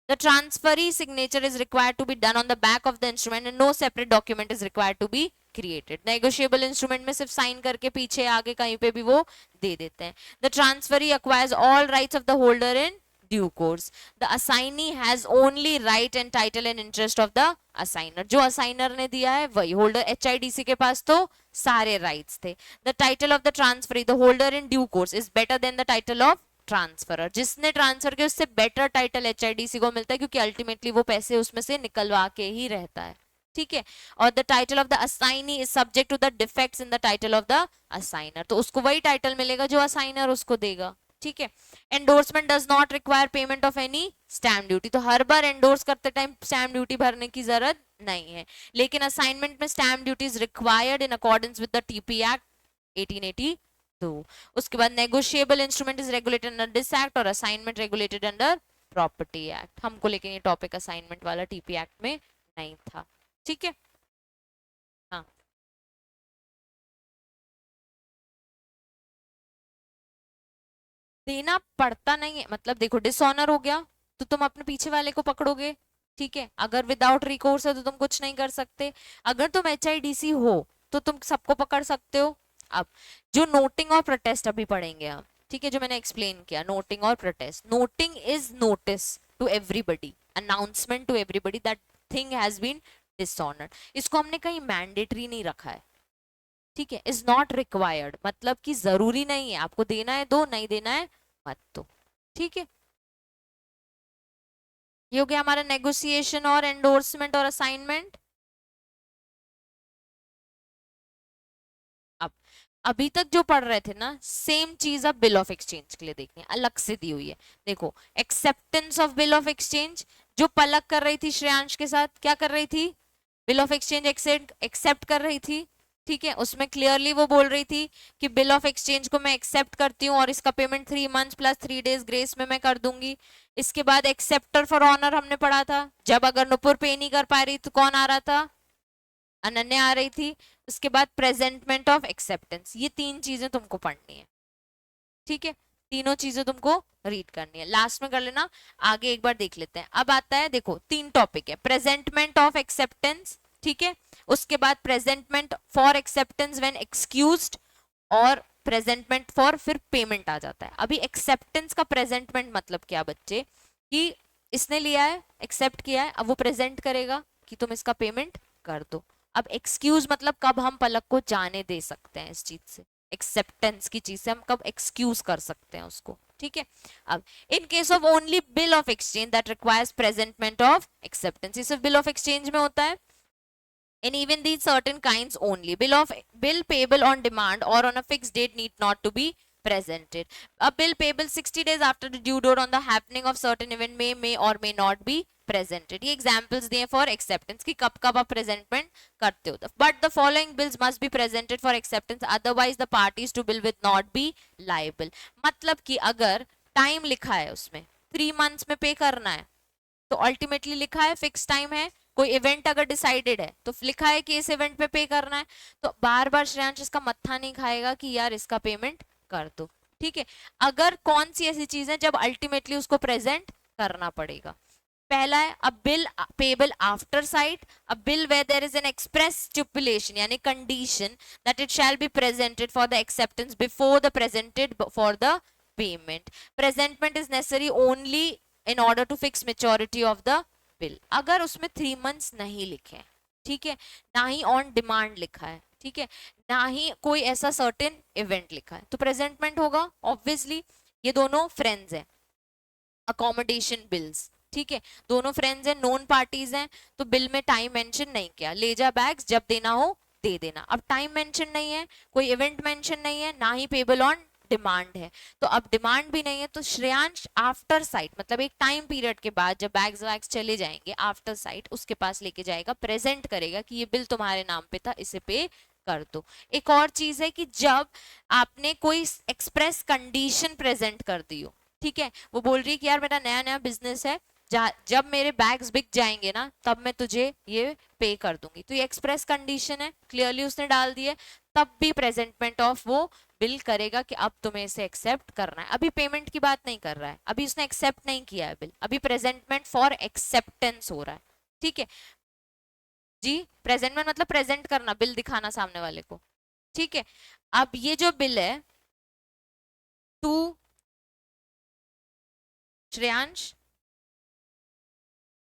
The transferee signature is required to be done on the back of the instrument and no separate document is required to be created. Negotiable instrument में सिर्फ साइन करके पीछे आगे कहीं पे भी वो दे देते हैं। The transferee acquires all rights of the holder in due course. The assignee has only right and title and interest of the assigner. जो assigner ने दिया है वही holder। HIDC के पास तो सारे rights थे। The title of the transferee, the holder in due course, is better than the title of transferor. जिसने ट्रांसफर किया उससे बेटर टाइटल एचआईडीसी को मिलता है, क्योंकि अल्टीमेटली वो पैसे उसमें से निकलवा के ही रहता है। ठीक है, और the title of the assignee is subject to the defects in the title of the assignor. तो उसको वही टाइटल मिलेगा जो असाइनर उसको देगा। ठीक है, endorsement does not require payment of any stamp duty. तो हर बार एंडोर्स करते टाइम स्टैम्प ड्यूटी भरने की जरूरत नहीं है, लेकिन असाइनमेंट में stamp duty is required in accordance with the TP act 1880। तो उसके बाद negotiable instrument is regulated under this act और assignment regulated under property act. हमको लेकिन ये टॉपिक असाइनमेंट वाला टीपी एक्ट में नहीं था। ठीक है, हाँ देना पड़ता नहीं है, मतलब देखो डिसऑनर हो गया तो तुम अपने पीछे वाले को पकड़ोगे। ठीक है, अगर विदाउट रिकोर्स है तो तुम कुछ नहीं कर सकते। अगर तुम एचआईडीसी हो तो तुम सबको पकड़ सकते हो। अब जो नोटिंग और प्रोटेस्ट अभी पढ़ेंगे हम, ठीक है, जो मैंने एक्सप्लेन किया नोटिंग और protest. Noting is notice to everybody, announcement to everybody that thing has been dishonoured. इसको हमने कहीं मैंडेटरी नहीं रखा है। ठीक है, इज नॉट रिक्वायर्ड, मतलब कि जरूरी नहीं है, आपको देना है दो, नहीं देना है मत दो। ठीक है, ये हो गया हमारा नेगोशिएशन और एंडोर्समेंट और असाइनमेंट। अब अभी तक जो पढ़ रहे थे ना, सेम चीज अब बिल ऑफ एक्सचेंज के लिए देखनी है, अलग से दी हुई है। देखो, acceptance of bill of exchange, जो पलक कर रही थी श्रेयांश के साथ, क्या कर रही थी? बिल ऑफ एक्सचेंज एक्सेप्ट कर रही थी। ठीक है, उसमें क्लियरली वो बोल रही थी कि बिल ऑफ एक्सचेंज को मैं एक्सेप्ट करती हूँ और इसका payment 3 months plus 3 days grace में मैं कर दूंगी। इसके बाद एक्सेप्टर फॉर ऑनर हमने पढ़ा था, जब अगर नुपुर पे नहीं कर पा रही तो कौन आ रहा था? अनन्या आ रही थी। उसके बाद प्रेजेंटमेंट ऑफ एक्सेप्टेंस, ये 3 चीजें तुमको पढ़नी है। ठीक है, तीनों चीजें तुमको रीड करनी है, लास्ट में कर लेना। आगे एक बार देख लेते हैं। अब आता है, देखो 3 टॉपिक है, प्रेजेंटमेंट ऑफ एक्सेप्टेंस। ठीक है, उसके बाद presentment for acceptance when excused, और प्रेजेंटमेंट फॉर फिर पेमेंट आ जाता है। अभी एक्सेप्टेंस का प्रेजेंटमेंट मतलब क्या बच्चे, कि इसने लिया है, एक्सेप्ट किया है, अब वो प्रेजेंट करेगा कि तुम इसका पेमेंट कर दो। अब एक्सक्यूज मतलब कब हम पलक को जाने दे सकते हैं इस चीज से, एक्सेप्टेंस की चीज से हम कब एक्सक्यूज कर सकते हैं उसको। ठीक है, अब इन case of only bill of exchange that requires presentment of acceptance, ये सिर्फ बिल ऑफ एक्सचेंज में होता है। In even these certain kinds only, bill payable on demand or on a fixed date need not to be presented. A bill payable 60 days after the due date on the happening of certain event may or may not be presented. ये examples दिए for acceptance कि कब कब आप presentment करते हो। But the following bills must be presented for acceptance, otherwise the parties to bill will not be liable. मतलब कि अगर टाइम लिखा है उसमें 3 मंथ्स में पे करना है, तो अल्टीमेटली लिखा है फिक्स टाइम है, कोई इवेंट अगर डिसाइडेड है तो लिखा है कि इस इवेंट पे पे करना है, तो बार बार श्रेयांश इसका मत्था नहीं खाएगा कि यार इसका पेमेंट कर दो, ठीक है। अगर कौन सी ऐसी चीज है जब अल्टीमेटली उसको प्रेजेंट करना पड़ेगा, पहला है a bill payable after sight, a bill where there is an express stipulation यानी condition that it shall be presented for the acceptance before the presented for the payment, presentment is necessary only in order to fix maturity of the bill. अगर उसमें 3 months नहीं लिखे, ठीक है, ना ही on demand लिखा है, ठीक है, ना ही कोई ऐसा सर्टेन इवेंट लिखा है, तो प्रेजेंटमेंट होगा ऑब्वियसली। ये दोनों फ्रेंड्स हैं, अकोमोडेशन बिल्स, ठीक है, दोनों फ्रेंड्स हैं, नोन पार्टीज हैं, तो बिल में टाइम मेंशन नहीं किया, ले जा बैग्स जब देना हो दे देना। अब टाइम मेंशन नहीं है, कोई इवेंट मेंशन नहीं है, ना ही पेबल ऑन डिमांड है, तो अब डिमांड भी नहीं है, तो श्रेयांश आफ्टर साइट मतलब एक टाइम पीरियड के बाद जब बैग्स वैग्स चले जाएंगे आफ्टर साइट उसके पास लेके जाएगा, प्रेजेंट करेगा कि ये बिल तुम्हारे नाम पे था, इसे पे कर दो। एक और चीज है कि जब आपने कोई एक्सप्रेस कंडीशन प्रेजेंट कर दी हो, ठीक है, वो बोल रही है कि यार मेरा नया नया बिजनेस है, जब मेरे बैग्स बिक जाएंगे ना तब मैं तुझे ये पे कर दूंगी, तो ये एक्सप्रेस कंडीशन है, क्लियरली उसने डाल दी है, तब भी प्रेजेंटमेंट ऑफ वो बिल करेगा कि अब तुम्हें इसे एक्सेप्ट करना है। अभी पेमेंट की बात नहीं कर रहा है, अभी उसने एक्सेप्ट नहीं किया है बिल, अभी प्रेजेंटमेंट फॉर एक्सेप्टेंस हो रहा है, ठीक है जी। प्रेजेंटमेंट मतलब प्रेजेंट करना, बिल दिखाना सामने वाले को, ठीक है। अब ये जो बिल है टू श्रेयांश,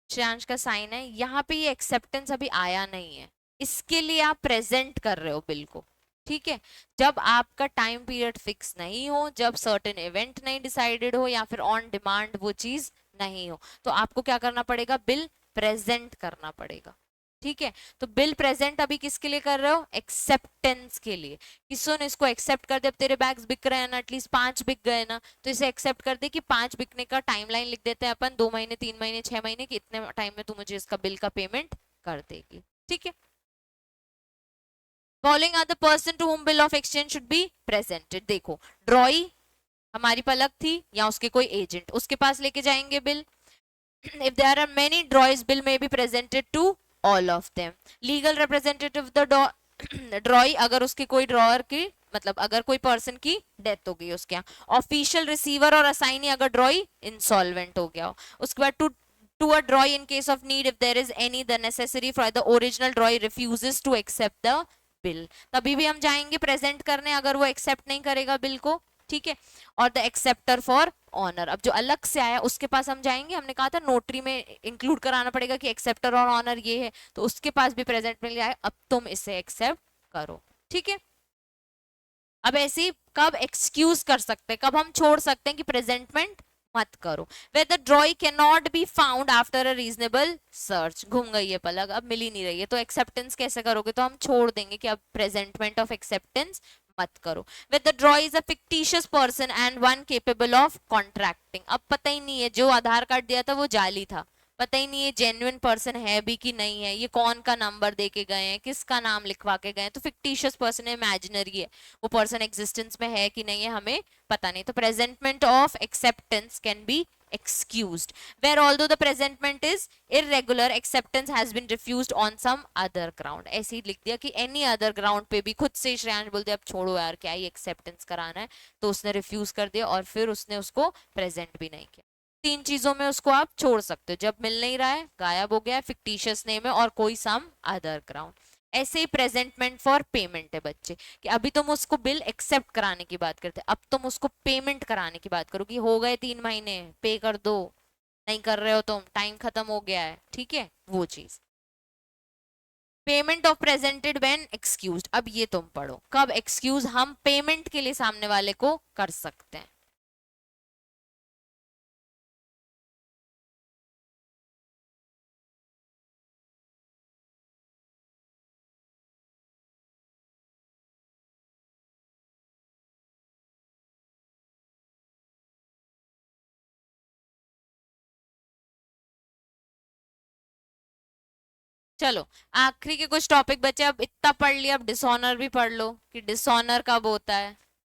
श्रेयांश का साइन है, यहाँ पे ये एक्सेप्टेंस अभी आया नहीं है, इसके लिए आप प्रेजेंट कर रहे हो बिल को, ठीक है। जब आपका टाइम पीरियड फिक्स नहीं हो, जब सर्टेन इवेंट नहीं डिसाइडेड हो या फिर ऑन डिमांड वो चीज नहीं हो, तो आपको क्या करना पड़ेगा, बिल प्रेजेंट करना पड़ेगा, ठीक है। तो बिल प्रेजेंट अभी किसके लिए कर रहे हो, एक्सेप्टेंस के लिए, कि सुन इसको एक्सेप्ट कर दे, अब तेरे बैग्स बिक रहे हैं ना, एटलीस्ट 5 बिक गए ना, तो इसे एक्सेप्ट कर दे कि 5 बिकने का टाइमलाइन लिख देते हैं अपन, 2 महीने 3 महीने 6 महीने कि इतने टाइम में तू मुझे इसका बिल का पेमेंट कर देगी, ठीक है। Following are the person to whom bill of exchange should be presented, देखो ड्रॉई हमारी पलक थी या उसके कोई एजेंट, उसके पास लेके जाएंगे bill. if there are many drawers, bill may be presented to all of them. Legal representative the ड्रॉई अगर उसके कोई ड्रॉअर की मतलब अगर कोई पर्सन की डेथ हो गई उसके यहाँ, ऑफिशियल रिसीवर और असाइनी अगर ड्रॉई इंसॉल्वेंट हो गया हो, उसके बाद to a drawee in case of need if there is any the necessary for the original drawee refuses to accept the bill, तभी भी हम जाएंगे प्रेजेंट करने अगर वो एक्सेप्ट नहीं करेगा बिल को, ठीक है। और द एक्सेप्टर फॉर ऑनर, अब जो अलग से आया उसके पास हम जाएंगे, हमने कहा था नोटरी में इंक्लूड कराना पड़ेगा कि एक्सेप्टर और ऑनर ये है, तो उसके पास भी प्रेजेंट मिल जाए, अब तुम इसे एक्सेप्ट करो, ठीक है। अब ऐसे ही कब एक्सक्यूज कर सकते हैं, कब हम छोड़ सकते हैं कि प्रेजेंटमेंट मत करो, where the drawing cannot be found after a reasonable search, घूम गई है पलक अब मिल ही नहीं रही है, तो एक्सेप्टेंस कैसे करोगे, तो हम छोड़ देंगे कि अब प्रेजेंटमेंट ऑफ एक्सेप्टेंस मत करो। where the draw is a fictitious person and one capable of contracting, अब पता ही नहीं है जो आधार कार्ड दिया था वो जाली था, पता ही नहीं है जेन्युइन पर्सन है भी कि नहीं है, ये कौन का नंबर दे के गए हैं, किसका नाम लिखवा के गए हैं, तो फिक्टिशियस पर्सन है, इमेजिनरी है, वो पर्सन एग्जिस्टेंस में है कि नहीं है हमें पता नहीं, तो presentment of acceptance can be excused where although the presentment is irregular acceptance has been refused on some other ground, ऐसे ही लिख दिया कि any other ground पे भी खुद से श्रेयांश बोल दिया अब छोड़ो यार क्या ही एक्सेप्टेंस कराना है, तो उसने रिफ्यूज कर दिया और फिर उसने उसको प्रेजेंट भी नहीं किया। 3 चीजों में उसको आप छोड़ सकते हो, जब मिल नहीं रहा है, गायब हो गया है, फिक्टिशियस नेम है और कोई सम अदर ग्राउंड। ऐसे ही प्रेजेंटमेंट फॉर पेमेंट है बच्चे, कि अभी तुम उसको बिल एक्सेप्ट कराने की बात करते, अब तुम उसको पेमेंट कराने की बात करो कि हो गए 3 महीने पे कर दो, नहीं कर रहे हो तुम, टाइम खत्म हो गया है, ठीक है, वो चीज। Payment of presented when excused, अब ये तुम पढ़ो, कब एक्सक्यूज हम पेमेंट के लिए सामने वाले को कर सकते हैं। चलो आखिरी के कुछ टॉपिक बचे, अब इतना पढ़ लिया, अब डिसऑनर भी पढ़ लो कि डिसऑनर कब होता है,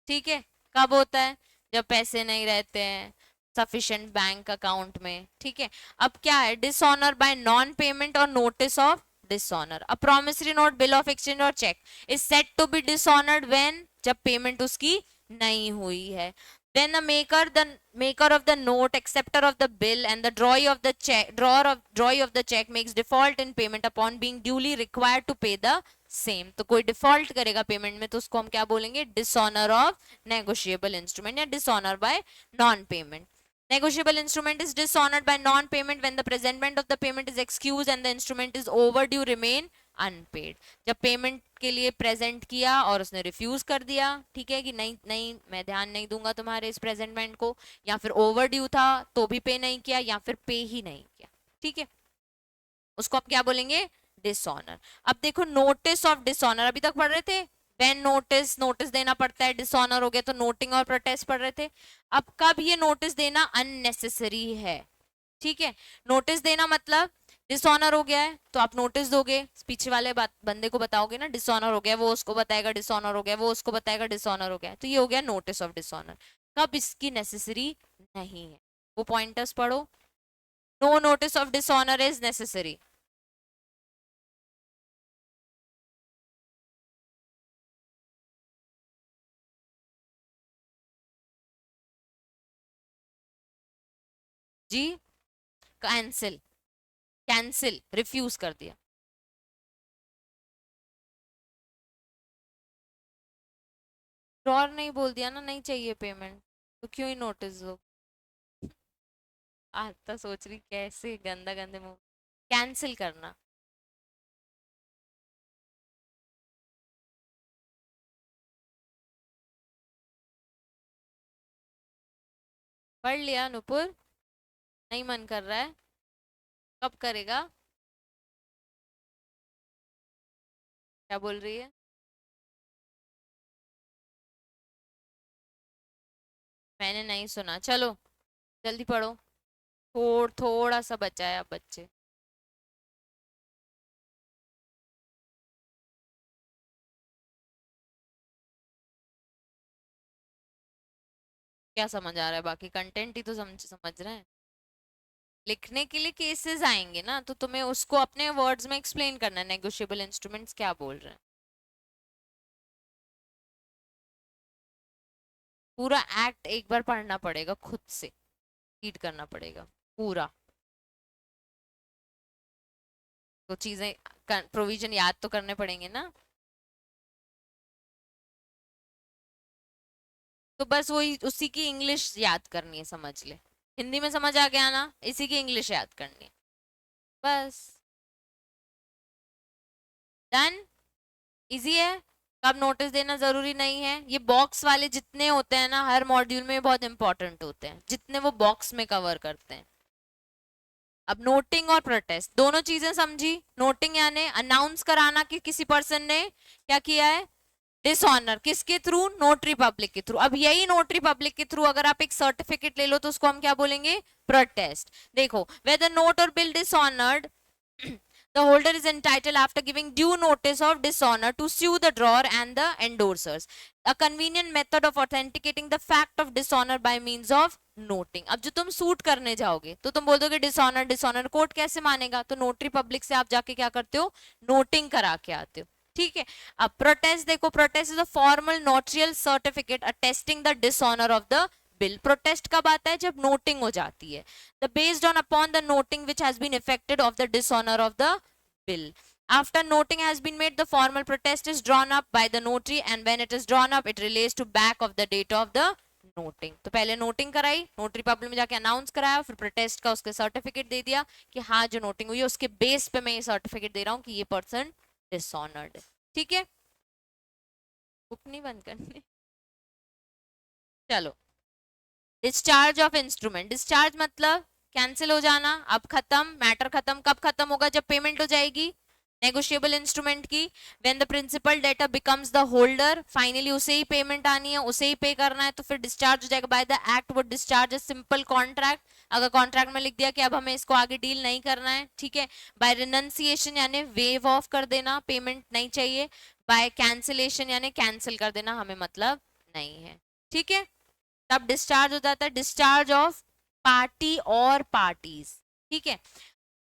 ठीक है, कब होता है, जब पैसे नहीं रहते हैं, सफिशिएंट बैंक अकाउंट में, ठीक है। अब क्या है, डिसऑनर बाय नॉन पेमेंट और notice of dishonour. A promissory note, bill of exchange or cheque is said to be dishonoured when, जब पेमेंट उसकी नहीं हुई है। Then the maker of the note, acceptor of the bill, and the drawee of the check makes default in payment upon being duly required to pay the same. तो कोई default करेगा payment में तो उसको हम क्या बोलेंगे, डिसऑनर ऑफ नेगोशिएबल इंस्ट्रूमेंट या dishonour by non payment. Negotiable instrument is dishonored by non-payment when the presentment of the payment is excused and the instrument is overdue remain unpaid. जब payment के लिए प्रेजेंट किया और उसने refuse कर दिया, ठीक है, कि नहीं नहीं मैं ध्यान नहीं दूंगा तुम्हारे इस प्रेजेंटमेंट को, या फिर ओवरड्यू था तो भी पे नहीं किया, या फिर पे ही नहीं किया, ठीक है, उसको आप क्या बोलेंगे, डिसऑनर। अब देखो नोटिस ऑफ डिसऑनर अभी तक पढ़ रहे थे, व्हेन नोटिस, नोटिस देना पड़ता है, डिसऑनर हो गया तो नोटिंग और प्रोटेस्ट पढ़ रहे थे। अब कब ये नोटिस देना अननेसेसरी है, ठीक है, नोटिस देना मतलब डिसऑनर हो गया है तो आप नोटिस दोगे, पीछे वाले बंदे को बताओगे ना डिसऑनर हो गया, वो उसको बताएगा डिसऑनर हो गया, वो उसको बताएगा डिसऑनर हो गया, तो ये हो गया नोटिस ऑफ डिसऑनर। कब इसकी नेसेसरी नहीं है, वो पॉइंटर्स पढ़ो। No notice of dishonour is necessary. जी, कैंसिल, कैंसिल रिफ्यूज कर दिया। ड्रॉर नहीं बोल दिया ना, नहीं चाहिए पेमेंट, तो क्यों ही नोटिस दो। आता सोच रही कैसे गंदा गंदे मुंह, कैंसिल करना। पढ़ लिया नुपुर, नहीं मन कर रहा है, कब करेगा, क्या बोल रही है, मैंने नहीं सुना, चलो जल्दी पढ़ो, थोड़ा सा बचा है अब बच्चे। क्या समझ आ रहा है, बाकी कंटेंट ही तो समझ रहे हैं। लिखने के लिए केसेस आएंगे ना, तो तुम्हें उसको अपने वर्ड्स में एक्सप्लेन करना है, नेगोशिएबल इंस्ट्रूमेंट्स क्या बोल रहे हैं। पूरा एक्ट एक बार पढ़ना पड़ेगा, खुद से रीड करना पड़ेगा पूरा, तो चीजें प्रोविजन याद तो करने पड़ेंगे ना। तो बस वही उसी की इंग्लिश याद करनी है, समझ ले, हिंदी में समझ आ गया ना, इसी की इंग्लिश याद करनी है बस। डन, इजी है। कब नोटिस देना जरूरी नहीं है, ये बॉक्स वाले जितने होते हैं ना हर मॉड्यूल में बहुत इंपॉर्टेंट होते हैं, जितने वो बॉक्स में कवर करते हैं। अब नोटिंग और प्रोटेस्ट दोनों चीजें समझी। नोटिंग यानी अनाउंस कराना कि किसी पर्सन ने क्या किया है, डिसऑनर, किसके थ्रू, नोटरी पब्लिक के थ्रू। अब यही नोटरी पब्लिक के थ्रू अगर आप एक सर्टिफिकेट ले लो तो उसको हम क्या बोलेंगे, प्रोटेस्ट। देखो, वेदर नोट और bill dishonoured, the holder is entitled after giving due notice of dishonor to sue the drawer and the endorsers. A convenient method of authenticating the fact of dishonor by means of noting. अब जो तुम suit करने जाओगे तो तुम बोल दोगे dishonour, dishonour court कैसे मानेगा, तो नोटरी पब्लिक से आप जाके क्या करते हो, नोटिंग करा के आते हो, ठीक है। अब प्रोटेस्ट देखो, protest is a formal notarial certificate attesting the dishonour of the bill. Protest कब आता है, जब नोटिंग हो जाती है। The based on upon the noting which has been effected of the dishonour of the bill. After noting has been made, the formal protest is drawn up by the notary, and when it is drawn up, it relates to back of the date of the noting. तो पहले noting कराई, notary public में जाके announce कराया, फिर protest का उसके certificate दे दिया कि हाँ जो नोटिंग हुई है उसके बेस पे मैं ये सर्टिफिकेट दे रहा हूँ कि ये पर्सन डिसऑनर्ड है, ठीक है। बुक नहीं बंद करनी, चलो। डिस्चार्ज ऑफ इंस्ट्रूमेंट, डिस्चार्ज मतलब कैंसिल हो जाना, अब खत्म, मैटर खत्म। कब खत्म होगा, जब पेमेंट हो जाएगी नेगोशिएबल इंस्ट्रूमेंट की। When the principal debtor becomes the holder, finally उसे ही पेमेंट आनी है, उसे ही पे करना है, तो फिर डिस्चार्ज हो जाएगा। बाय द एक्ट वो डिस्चार्ज है सिंपल कॉन्ट्रैक्ट, अगर कॉन्ट्रैक्ट में लिख दिया कि अब हमें इसको आगे डील नहीं करना है, ठीक है। बाय रिनंसिएशन यानी वेव ऑफ कर देना, पेमेंट नहीं चाहिए। बाय कैंसिलेशन यानी कैंसिल कर देना, हमें मतलब नहीं है, ठीक है। तब डिस्चार्ज हो जाता है, डिस्चार्ज ऑफ पार्टी और पार्टीज, ठीक है।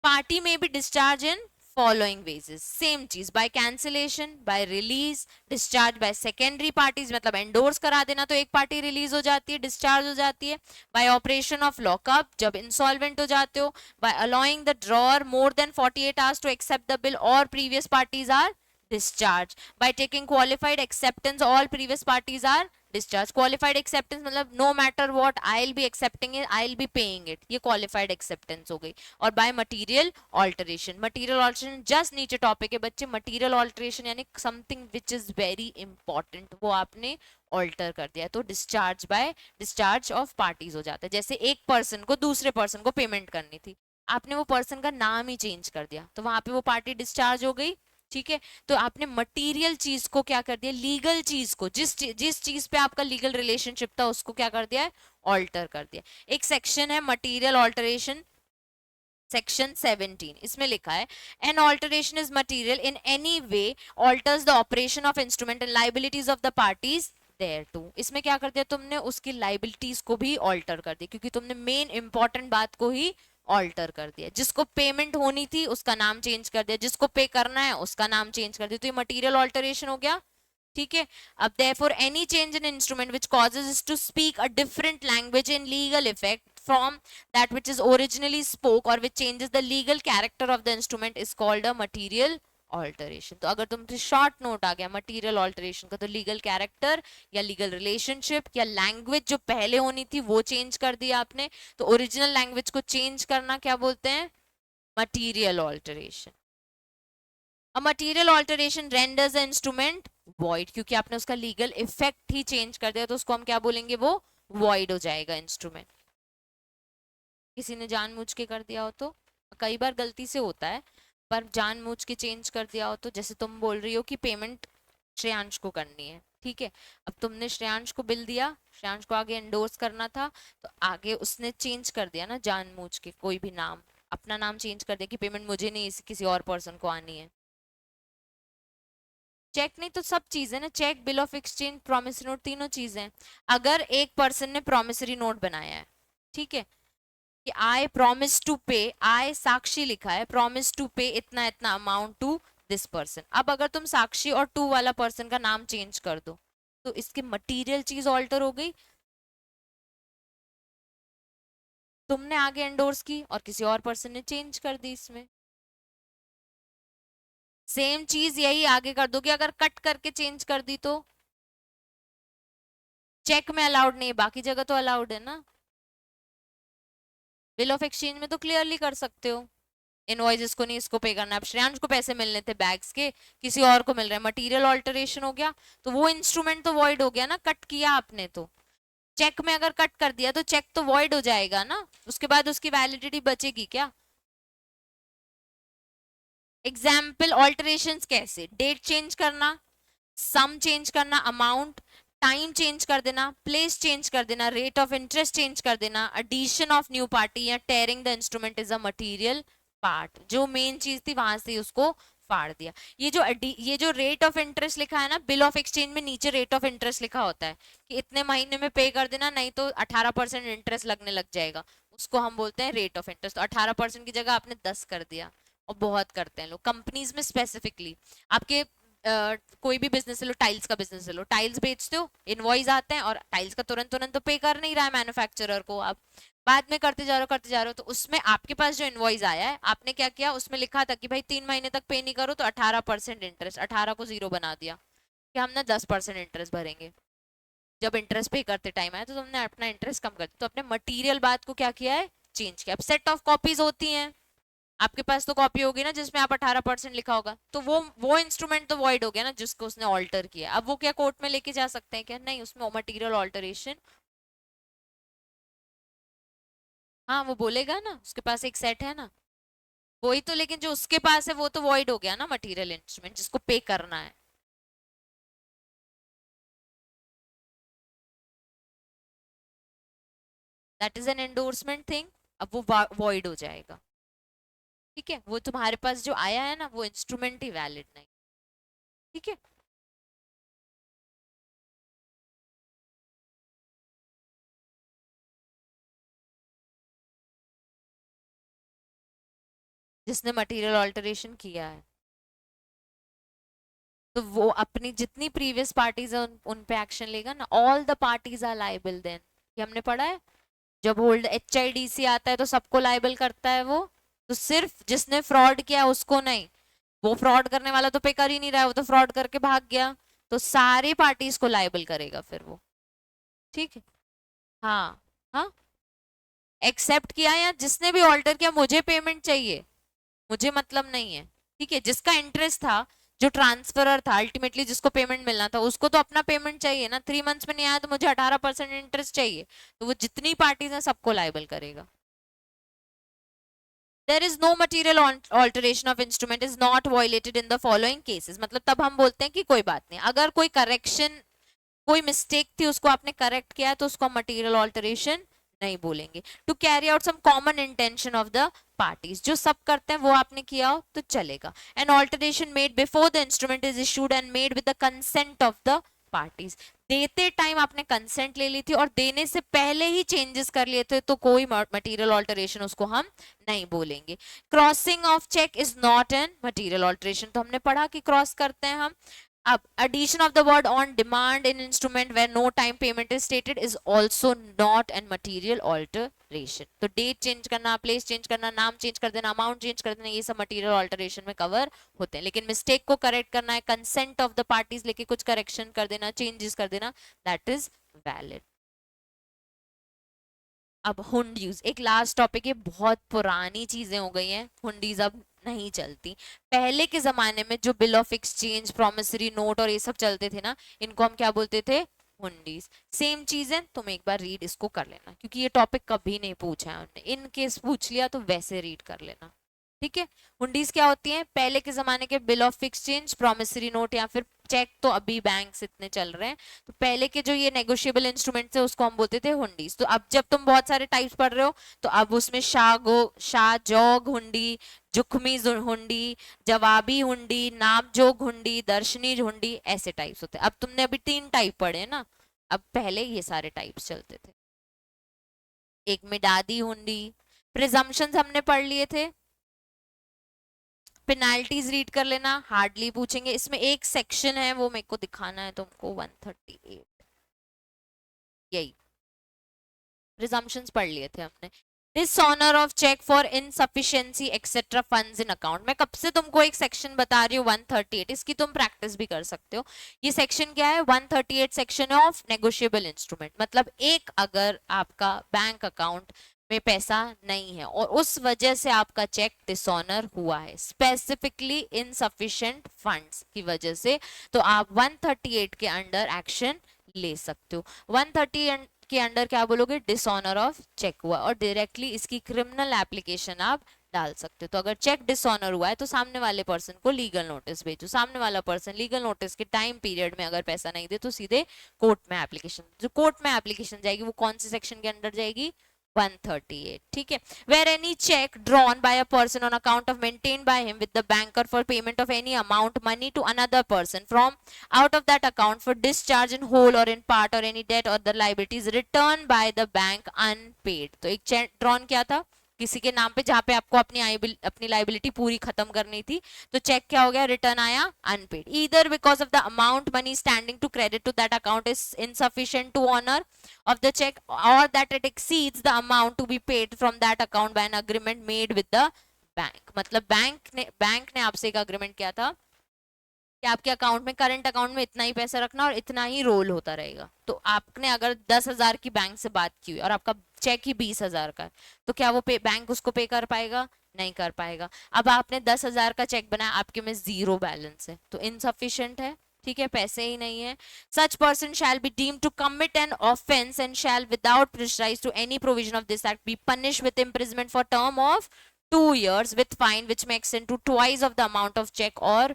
पार्टी में भी discharge in following ways, same चीज, by cancellation, by release, discharge by secondary parties, मतलब एंडोर्स करा देना तो एक पार्टी रिलीज हो जाती है, डिस्चार्ज हो जाती है। बाय ऑपरेशन ऑफ लॉकअप, जब इंसॉल्वेंट हो जाते हो। By allowing the drawer more than 48 hours to accept the bill or previous parties are discharge. By taking qualified acceptance, all previous parties are discharge. Qualified acceptance मतलब no matter what I'll be accepting it, I'll be paying it, ये qualified acceptance हो गई। और by material alteration, material alteration just नीचे topic है बच्चे, material alteration यानी something which is very important, वो आपने ऑल्टर कर दिया तो discharge by discharge of parties हो जाता है। जैसे एक पर्सन को दूसरे पर्सन को पेमेंट करनी थी, आपने वो पर्सन का नाम ही चेंज कर दिया तो वहां पे वो पार्टी डिस्चार्ज हो गई, ठीक है। तो आपने मटेरियल चीज को क्या कर दिया, लीगल चीज को, जिस चीज पे आपका लीगल रिलेशनशिप था उसको क्या कर दिया है, ऑल्टर कर दिया। एक सेक्शन है मटेरियल ऑल्टरेशन, सेक्शन 17, इसमें लिखा है an alteration is material in any way alters the operation of instrument and liabilities of the parties thereto. इसमें क्या कर दिया तुमने, उसकी लाइबिलिटीज को भी ऑल्टर कर दिया, क्योंकि तुमने मेन इंपॉर्टेंट बात को ही ऑल्टर कर दिया। जिसको पेमेंट होनी थी उसका नाम चेंज कर दिया, जिसको पे करना है उसका नाम चेंज कर दिया, तो ये मटेरियल ऑल्टरेशन हो गया, ठीक है। अब therefore any change in instrument which causes us to speak a different language in legal effect from that which is originally spoke or which changes the legal character of the instrument is called a material alteration. तो अगर तुमसे short note आ गया material alteration का, तो legal character या legal relationship या language जो पहले होनी थी वो चेंज कर दिया आपने, तो ओरिजिनल लैंग्वेज को चेंज करना क्या बोलते हैं, material alteration. A material alteration renders the instrument void, क्योंकि आपने उसका लीगल इफेक्ट ही चेंज कर दिया तो उसको हम क्या बोलेंगे, वो वॉइड हो जाएगा इंस्ट्रूमेंट। किसी ने जानबूझ के कर दिया हो तो, कई बार गलती से होता है, पर जानबूझ के चेंज कर दिया हो तो, जैसे तुम बोल रही हो कि पेमेंट श्रेयांश को करनी है, ठीक है। अब तुमने श्रेयांश को बिल दिया, श्रेयांश को आगे एंडोर्स करना था, तो आगे उसने चेंज कर दिया ना जानबूझ के, कोई भी नाम, अपना नाम चेंज कर दिया कि पेमेंट मुझे नहीं किसी और पर्सन को आनी है। चेक नहीं तो सब चीजें ना, cheque, bill of exchange, promissory note, तीनों चीजें। अगर एक पर्सन ने प्रोमिसरी नोट बनाया है, ठीक है, कि आई प्रॉमिस टू पे, आई साक्षी लिखा है, प्रॉमिस टू पे इतना इतना अमाउंट टू दिस पर्सन। अब अगर तुम साक्षी और टू वाला पर्सन का नाम चेंज कर दो तो इसकी मटेरियल चीज ऑल्टर हो गई, तुमने आगे एंडोर्स की और किसी और पर्सन ने चेंज कर दी इसमें। सेम चीज यही आगे कर दोगे, अगर कट करके चेंज कर दी तो चेक में अलाउड नहीं है, बाकी जगह तो अलाउड है ना। बिल ऑफ एक्सचेंज में तो क्लियरली कर सकते हो, इनवॉइस को नहीं इसको पे करना। अब श्रेयांश को पैसे मिलने थे बैग्स के, किसी और को मिल रहा है, मटेरियल ऑल्टरेशन हो गया, तो वो इंस्ट्रूमेंट तो वॉइड हो गया ना, कट किया आपने तो। चेक में अगर कट कर दिया तो चेक तो वॉइड हो जाएगा ना, उसके बाद उसकी वैलिडिटी बचेगी क्या। एग्जाम्पल ऑल्टरेशन कैसे, डेट चेंज करना, सम चेंज करना, अमाउंट, टाइम चेंज कर देना, प्लेस चेंज कर देना, रेट ऑफ इंटरेस्ट चेंज कर देना, एडिशन ऑफ न्यू पार्टी या tearing the instrument is a material part. जो मेन चीज थी वहां से उसको फाड़ दिया। ये जो रेट ऑफ इंटरेस्ट लिखा है ना, बिल ऑफ एक्सचेंज में नीचे रेट ऑफ इंटरेस्ट लिखा होता है कि इतने महीने में पे कर देना, नहीं तो 18% इंटरेस्ट लगने लग जाएगा, उसको हम बोलते हैं रेट ऑफ इंटरेस्ट। तो 18% की जगह आपने 10 कर दिया, और बहुत करते हैं लोग कंपनीज में स्पेसिफिकली। आपके कोई भी बिजनेस लो, टाइल्स का बिजनेस लो, टाइल्स बेचते हो, इनवॉइस आते हैं और टाइल्स का तुरंत तुरंत तो पे कर नहीं रहा है मैन्युफैक्चरर को, आप बाद में करते जा रहे हो, तो उसमें आपके पास जो इनवॉइस आया है आपने क्या किया, उसमें लिखा था कि भाई 3 महीने तक पे नहीं करो तो 18% इंटरेस्ट, 18 को 0 बना दिया कि हम ना 10% इंटरेस्ट भरेंगे। जब इंटरेस्ट पे करते टाइम आया तो तुमने अपना इंटरेस्ट कम कर दिया, तो अपने मटीरियल बात को क्या किया है, चेंज किया। अब सेट ऑफ कॉपीज होती हैं, आपके पास तो कॉपी होगी ना जिसमें आप 18% लिखा होगा, तो वो इंस्ट्रूमेंट तो वॉइड हो गया ना जिसको उसने ऑल्टर किया। अब वो क्या कोर्ट में लेके जा सकते हैं क्या, नहीं, उसमें मटेरियल ऑल्टरेशन। हाँ वो बोलेगा ना, उसके पास एक सेट है ना, वही तो, लेकिन जो उसके पास है वो तो वॉइड हो गया ना मटेरियल इंस्ट्रूमेंट जिसको पे करना है। That is an endorsement thing, अब वो वॉइड हो जाएगा, ठीक है। वो तुम्हारे पास जो आया है ना वो इंस्ट्रूमेंट ही वैलिड नहीं, ठीक है। जिसने मटेरियल ऑल्टरेशन किया है, तो वो अपनी जितनी प्रीवियस पार्टीज है उन पे एक्शन लेगा ना, all the parties are liable then. ये हमने पढ़ा है, जब होल्ड HIDC आता है तो सबको लाइबल करता है वो, तो सिर्फ जिसने फ्रॉड किया उसको नहीं। वो फ्रॉड करने वाला तो पे कर ही नहीं रहा है, वो तो फ्रॉड करके भाग गया, तो सारी पार्टीज को लाइबल करेगा फिर वो। ठीक है, हाँ हाँ, एक्सेप्ट किया या जिसने भी ऑल्टर किया, मुझे पेमेंट चाहिए, मुझे मतलब नहीं है। ठीक है, जिसका इंटरेस्ट था, जो ट्रांसफरर था, अल्टीमेटली जिसको पेमेंट मिलना था, उसको तो अपना पेमेंट चाहिए ना। 3 मंथ्स में नहीं आया तो मुझे 18% इंटरेस्ट चाहिए, तो वो जितनी पार्टीज हैं सबको लाइबल करेगा। There is no material alteration of instrument is not violated in the following cases। मतलब तब हम बोलते हैं कि कोई बात नहीं, अगर कोई करेक्शन, कोई मिस्टेक थी उसको आपने करेक्ट किया है तो उसको मटेरियल ऑल्टरेशन नहीं बोलेंगे। To carry out some common intention of the parties, जो सब करते हैं वो आपने किया हो तो चलेगा। An alteration made before the instrument is issued and made with the consent of the parties, देते टाइम आपने कंसेंट ले ली थी और देने से पहले ही चेंजेस कर लिए थे तो कोई मटेरियल ऑल्टरेशन उसको हम नहीं बोलेंगे। Crossing of cheque is not an material alteration, तो हमने पढ़ा कि क्रॉस करते हैं हम। अब addition of the word on demand in instrument where no time payment is stated is also not an material alteration। तो डेट चेंज करना, प्लेस चेंज करना, नाम चेंज कर देना, अमाउंट चेंज कर देना, ये सब मटेरियल ऑल्टरेशन में कवर होते हैं। लेकिन मिस्टेक को करेक्ट करना है, कंसेंट ऑफ द पार्टीज लेके कुछ करेक्शन कर देना, चेंजेस कर देना, दैट इज वैलिड। अब हुंडीज एक लास्ट टॉपिक है, बहुत पुरानी चीजें हो गई हैं, हुंडीज अब नहीं चलती। पहले के जमाने में जो bill of exchange, promissory note और ये सब चलते थे ना, इनको हम क्या बोलते थे, हुंडीज। सेम चीज है, तुम एक बार रीड इसको कर लेना, क्योंकि ये टॉपिक कभी नहीं पूछा है उन्होंने, इन केस पूछ लिया तो वैसे रीड कर लेना। ठीक है, हुंडीज क्या होती है, पहले के जमाने के bill of exchange, promissory note या फिर चेक, तो अभी बैंक्स इतने चल रहे हैं, तो पहले के जो ये नेगोशिएबल इंस्ट्रूमेंट है उसको हम बोलते थे हुंडीज। तो अब जब तुम बहुत सारे टाइप्स पढ़ रहे हो तो अब उसमें शाहजोग हुंडी, जुखमी हुंडी, जवाबी हुंडी, नामजोग हुंडी, दर्शनी हुंडी, ऐसे टाइप्स होते हैं। अब तुमने अभी 3 टाइप पढ़े ना, अब पहले ये सारे टाइप्स चलते थे। एक मिडादी हुंडी, प्रिजम्पशंस हमने पढ़ लिए थे। पेनाल्टीज रीड कर लेना, हार्डली पूछेंगे। इसमें एक सेक्शन है वो मेरे को दिखाना है तुमको, 138, यही प्रिजम्पशंस पढ़ लिए थे हमने। Dishonour of cheque for insufficiency et cetera funds in account, मैं कब से तुमको एक सेक्शन बता रही हूँ 138, इसकी तुम प्रैक्टिस भी कर सकते हो। ये सेक्शन क्या है, 138 सेक्शन ऑफ नेगोशिएबल इंस्ट्रूमेंट। मतलब एक अगर आपका बैंक अकाउंट में पैसा नहीं है और उस वजह से आपका चेक डिसऑनर हुआ है, स्पेसिफिकली इनसफिशिएंट फंड्स की वजह से, तो आप 138 के अंडर एक्शन ले सकते हो। 130 के अंडर क्या बोलोगे, डिसऑनर ऑफ चेक हुआ, और डायरेक्टली इसकी क्रिमिनल एप्लीकेशन आप डाल सकते हो। तो अगर चेक डिसऑनर हुआ है तो सामने वाले पर्सन को लीगल नोटिस भेजो, सामने वाला पर्सन लीगल नोटिस के टाइम पीरियड में अगर पैसा नहीं दे तो सीधे कोर्ट में एप्लीकेशन, जो कोर्ट में एप्लीकेशन जाएगी वो कौन से सेक्शन के अंडर जाएगी, 138। ठीक है, where any check drawn by a person on account of maintained by him with the banker for payment of any amount money to another person from out of that account for discharge in whole or in part or any debt or the liabilities returned by the bank unpaid। तो एक check drawn क्या था, किसी के नाम पे जहां पे आपको अपनी लाइबिलिटी पूरी खत्म करनी थी, तो चेक क्या हो गया, रिटर्न आया unpaid, either because of the amount money standing to credit to that account is insufficient to honour of the check or that it exceeds the amount to be paid from that account by an agreement made with the bank। मतलब bank ने आपसे एक agreement किया था कि आपके account में, current account में इतना ही पैसा रखना और इतना ही रोल होता रहेगा। तो आपने अगर 10,000 की बैंक से बात की हुई और आपका चेक ही 20,000 का है, तो क्या वो बैंक उसको पे कर पाएगा, नहीं कर पाएगा। अब आपने 10,000 का चेक बनाया, आपके में 0 बैलेंस है, तो इनसफिशिएंट है। ठीक है, पैसे ही नहीं है। Such person shall be deemed to commit an offence and shall without prejudice to any provision of this act be punish with imprisonment for term of 2 years with fine which may extend to twice of the amount of check or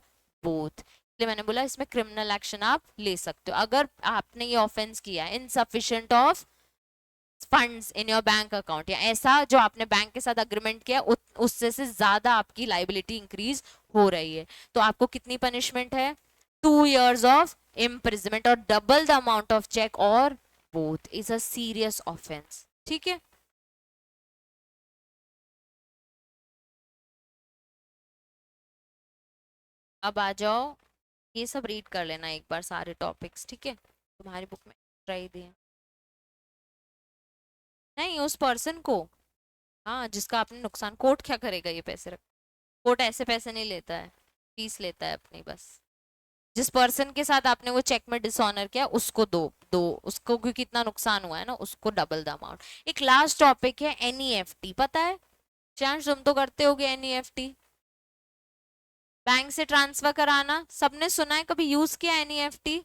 both. इसलिए मैंने बोला इसमें criminal action आप ले सकते हो अगर आपने ये ऑफेंस किया है, insufficient of funds in your bank account, या ऐसा जो आपने बैंक के साथ अग्रीमेंट किया उससे से ज्यादा आपकी लाइबिलिटी इंक्रीज हो रही है, तो आपको कितनी पनिशमेंट है, 2 years of imprisonment or double the amount of check or both is a serious offense। ठीक है, अब आ जाओ, ये सब रीड कर लेना एक बार सारे टॉपिक्स, ठीक है, तुम्हारी बुक में ट्राई दिए। नहीं, उस पर्सन को, हाँ, जिसका आपने नुकसान, कोर्ट क्या करेगा ये पैसे रख, कोर्ट ऐसे पैसे नहीं लेता है, फीस लेता है अपनी बस। जिस पर्सन के साथ आपने वो चेक में डिसऑनर किया उसको दो दो, उसको क्योंकि इतना नुकसान हुआ है ना, उसको डबल द अमाउंट। एक लास्ट टॉपिक है एनईएफटी, पता है चांस, तुम तो करते होगे एनईएफटी, बैंक से ट्रांसफर कराना, सबने सुना है, कभी यूज किया एनईएफटी?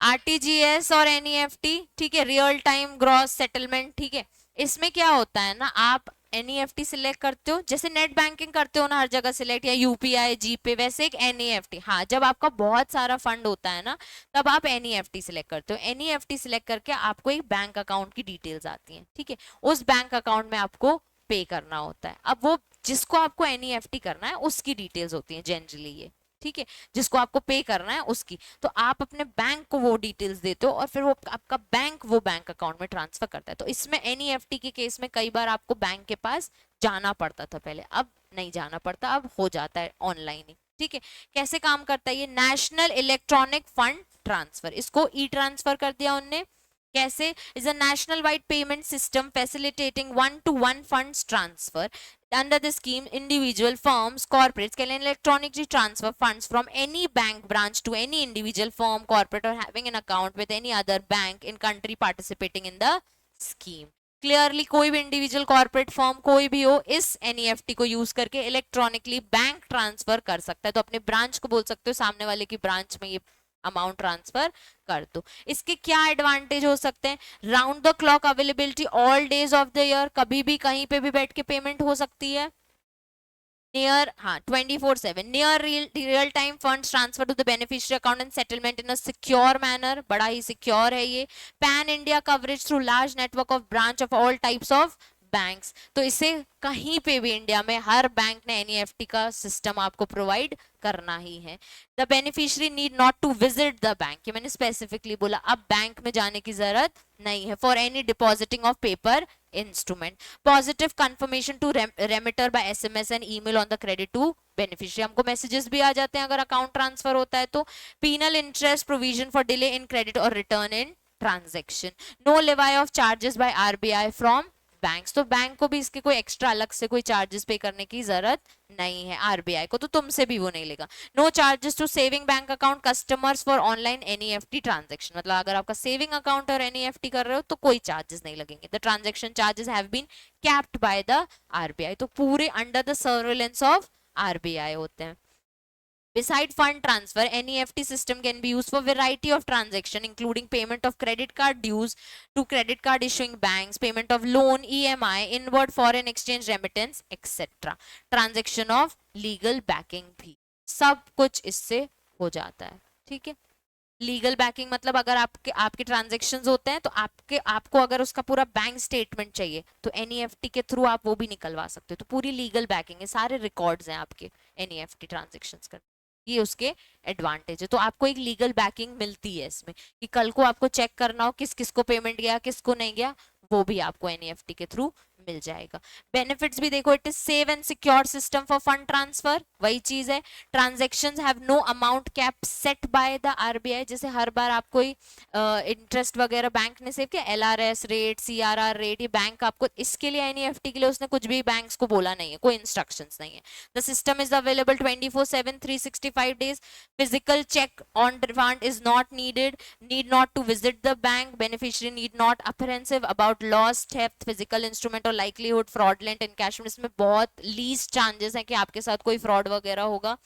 आरटीजीएस और एनईएफटी, ठीक है, रियल टाइम ग्रॉस सेटलमेंट, ठीक है। इसमें क्या होता है ना, आप एनईएफटी सिलेक्ट करते हो, जैसे नेट बैंकिंग करते हो ना हर जगह सिलेक्ट, या यूपीआई जीपे, वैसे एक एनईएफटी, हाँ, जब आपका बहुत सारा फंड होता है ना, तब आप एनईएफटी सिलेक्ट करते हो। एनईएफटी सिलेक्ट करके आपको एक बैंक अकाउंट की डिटेल्स आती हैं, ठीक है, उस बैंक अकाउंट में आपको पे करना होता है। अब वो जिसको आपको एनईएफटी करना है उसकी डिटेल्स होती हैं जनरली ये, ठीक है, जिसको आपको पे करना है उसकी, तो आप अपने बैंक को वो डिटेल्स देते हो और फिर वो आपका बैंक वो बैंक अकाउंट में ट्रांसफर करता है। तो इसमें एनईएफटी के केस में कई बार आपको बैंक के पास जाना पड़ता था पहले, अब नहीं जाना पड़ता, अब हो जाता है ऑनलाइन ही, ठीक है। कैसे काम करता है ये, नेशनल इलेक्ट्रॉनिक फंड ट्रांसफर, इसको ई ट्रांसफर कर दिया उनने। कैसे, is a national wide payment system facilitating one two one funds transfer. Under the scheme, individual firms, corporates can electronically transfer funds from any bank branch to any individual firm, corporate, or having an account with any other bank in country participating in the scheme. Clearly कोई भी individual corporate firm कोई भी हो इस NEFT को use करके electronically bank transfer कर सकता है। तो अपने ब्रांच को बोल सकते हो सामने वाले की ब्रांच में ये अमाउंट ट्रांसफर कर दो। इसके क्या एडवांटेज हो सकते हैं, round the clock availability all days of the year, कभी भी कहीं पे भी बैठ के पेमेंट हो सकती है। नियर, हाँ, 24/7 near real time funds transfer to the beneficiary account and settlement in a secure manner, बड़ा ही सिक्योर है ये। Pan India coverage through large network of branch of all types of banks, तो इसे कहीं पे भी इंडिया में हर बैंक ने एनईएफटी का सिस्टम आपको प्रोवाइड करना ही है। The beneficiary need not to visit the bank, ये मैंने स्पेसिफिकली बोला, अब बैंक में जाने की जरूरत नहीं है for any depositing of paper instrument. Positive confirmation to remitter by SMS and email on the credit to beneficiary, हमको मैसेजेस भी आ जाते हैं अगर अकाउंट ट्रांसफर होता है तो। Penal interest provision for delay in credit और return in transaction, no levy of charges by RBI from banks, तो बैंक को भी इसके कोई एक्स्ट्रा अलग से कोई चार्जेस पे करने की जरूरत नहीं है, आरबीआई को तो तुमसे भी वो नहीं लेगा। No charges to saving bank account customers for online NEFT transaction, मतलब अगर आपका सेविंग अकाउंट और एनईएफटी कर रहे हो तो कोई चार्जेस नहीं लगेंगे। The transaction charges have been capped by the RBI, तो पूरे under the surveillance of RBI होते हैं। Beside fund transfer, NEFT system can be used for variety of transaction, including payment of credit card dues to credit card issuing banks, payment of loan, EMI, inward foreign exchange remittance, etc. Transaction of legal backing भी सब कुछ इससे हो जाता है, ठीक है। Legal backing मतलब अगर आपके आपके ट्रांजेक्शन्स होते हैं तो आपको अगर उसका पूरा बैंक स्टेटमेंट चाहिए तो एनईएफटी के थ्रू आप वो भी निकलवा सकते हो, तो पूरी लीगल बैकिंग है, सारे रिकॉर्ड्स हैं आपके एनईएफटी ट्रांजेक्शन्स का, ये उसके एडवांटेज है। तो आपको एक लीगल बैकिंग मिलती है इसमें कि कल को आपको चेक करना हो किस किस को पेमेंट गया किसको नहीं गया, वो भी आपको एनईएफटी के थ्रू मिल जाएगा। बेनिफिट्स भी देखो, it is safe and secure system for fund transfer, वही चीज है। Transactions have no amount cap set by the RBI, जैसे हर बार आप कोई इंटरेस्ट वगैरह बैंक ने सेव किया, एलआरएस रेट, सीआरआर रेट, ये बैंक आपको इसके लिए एनईएफटी के लिए उसने कुछ भी बैंक्स को बोला नहीं है, कोई इंस्ट्रक्शंस नहीं है। The system is available 24/7 365 days. Physical check on demand is not needed. Need not to visit the bank. Beneficiary need not apprehensive about loss, theft, physical instrument और likelihood fraudulent encashment, इसमें बहुत least chances है कि आपके साथ कोई fraud वगैरह होगा।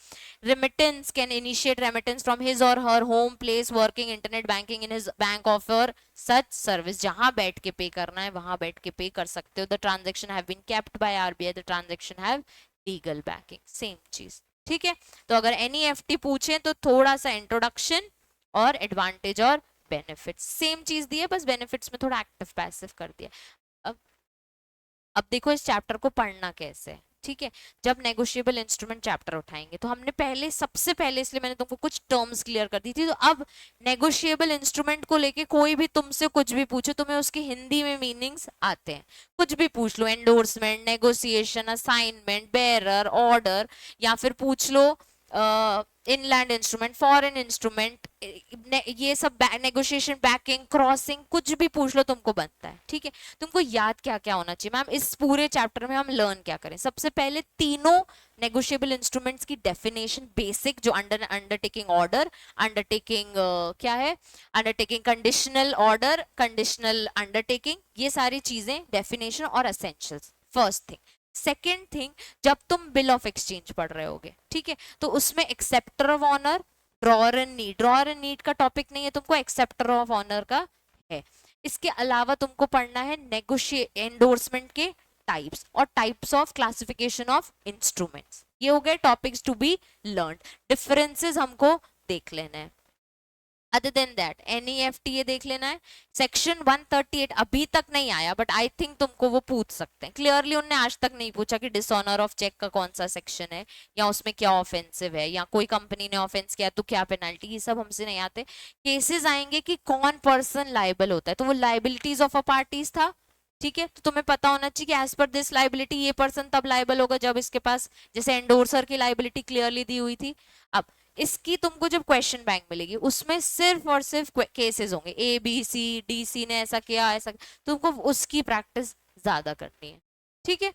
Remittance can initiate remittance from his or her home place, working internet banking in his bank offer such service, जहां बैठ के पे करना है वहां बैठ के पे कर सकते हो। The transaction have been kept by RBI. The transaction have legal backing, same चीज, ठीक है। तो अगर एनईएफटी पूछे तो थोड़ा सा इंट्रोडक्शन और एडवांटेज और बेनिफिट्स सेम चीज दी है, बस बेनिफिट्स में थोड़ा एक्टिव पैसिव कर दिया। अब देखो इस चैप्टर को पढ़ना कैसे है, ठीक है, जब नेगोशिएबल इंस्ट्रूमेंट चैप्टर उठाएंगे तो हमने पहले सबसे पहले, इसलिए मैंने तुमको कुछ टर्म्स क्लियर कर दी थी। तो अब नेगोशिएबल इंस्ट्रूमेंट को लेके कोई भी तुमसे कुछ भी पूछे, तुम्हें उसकी हिंदी में मीनिंग्स आते हैं, कुछ भी पूछ लो, endorsement, negotiation, assignment, bearer, order, या फिर पूछ लो इनलैंड इंस्ट्रूमेंट, फॉरेन इंस्ट्रूमेंट, ये सब नेगोशिएशन, बैकिंग, क्रॉसिंग, कुछ भी पूछ लो तुमको बनता है। ठीक है, तुमको याद क्या क्या होना चाहिए मैम, इस पूरे चैप्टर में हम लर्न क्या करें? सबसे पहले तीनों नेगोशिएबल इंस्ट्रूमेंट्स की डेफिनेशन बेसिक, जो अंडरटेकिंग ऑर्डर, अंडरटेकिंग क्या है, undertaking conditional order, conditional undertaking, ये सारी चीजें डेफिनेशन और essentials, first thing. Second thing, जब तुम बिल ऑफ एक्सचेंज पढ़ रहे होगे, ठीक है, तो उसमें acceptor of honour, drawer and need, drawer and need का टॉपिक नहीं है तुमको, एक्सेप्टर ऑफ ऑनर का है। इसके अलावा तुमको पढ़ना है नेगोशिएट एंडोर्समेंट के टाइप्स और types of classification of instruments. ये हो गए topics to be learn. Differences हमको देख लेना है। अदर देन दैट एनईएफटी ये देख लेना है। सेक्शन 138 अभी तक नहीं आया, बट आई थिंक तुमको वो पूछ सकते हैं क्लियरली। उनने आज तक नहीं पूछा कि डिसऑनर ऑफ चेक का कौन सा सेक्शन है, या उसमें क्या ऑफेंसिव है, या कोई कंपनी ने ऑफेंस किया तो क्या पेनल्टी, ये सब हमसे नहीं आते। केसेस आएंगे कि कौन पर्सन लाइबल होता है, तो वो लाइबिलिटीज ऑफ अ पार्टीज था। ठीक है, तो तुम्हें पता होना चाहिए कि एज पर दिस लाइबिलिटी ये पर्सन तब लाइबल होगा जब इसके पास, जैसे एंडोर्सर की लाइबिलिटी क्लियरली दी हुई थी। अब इसकी तुमको जब क्वेश्चन बैंक मिलेगी, उसमें सिर्फ और सिर्फ केसेस होंगे, ए बी सी डी, सी ने ऐसा किया, ऐसा, तुमको उसकी प्रैक्टिस ज्यादा करनी है। ठीक है,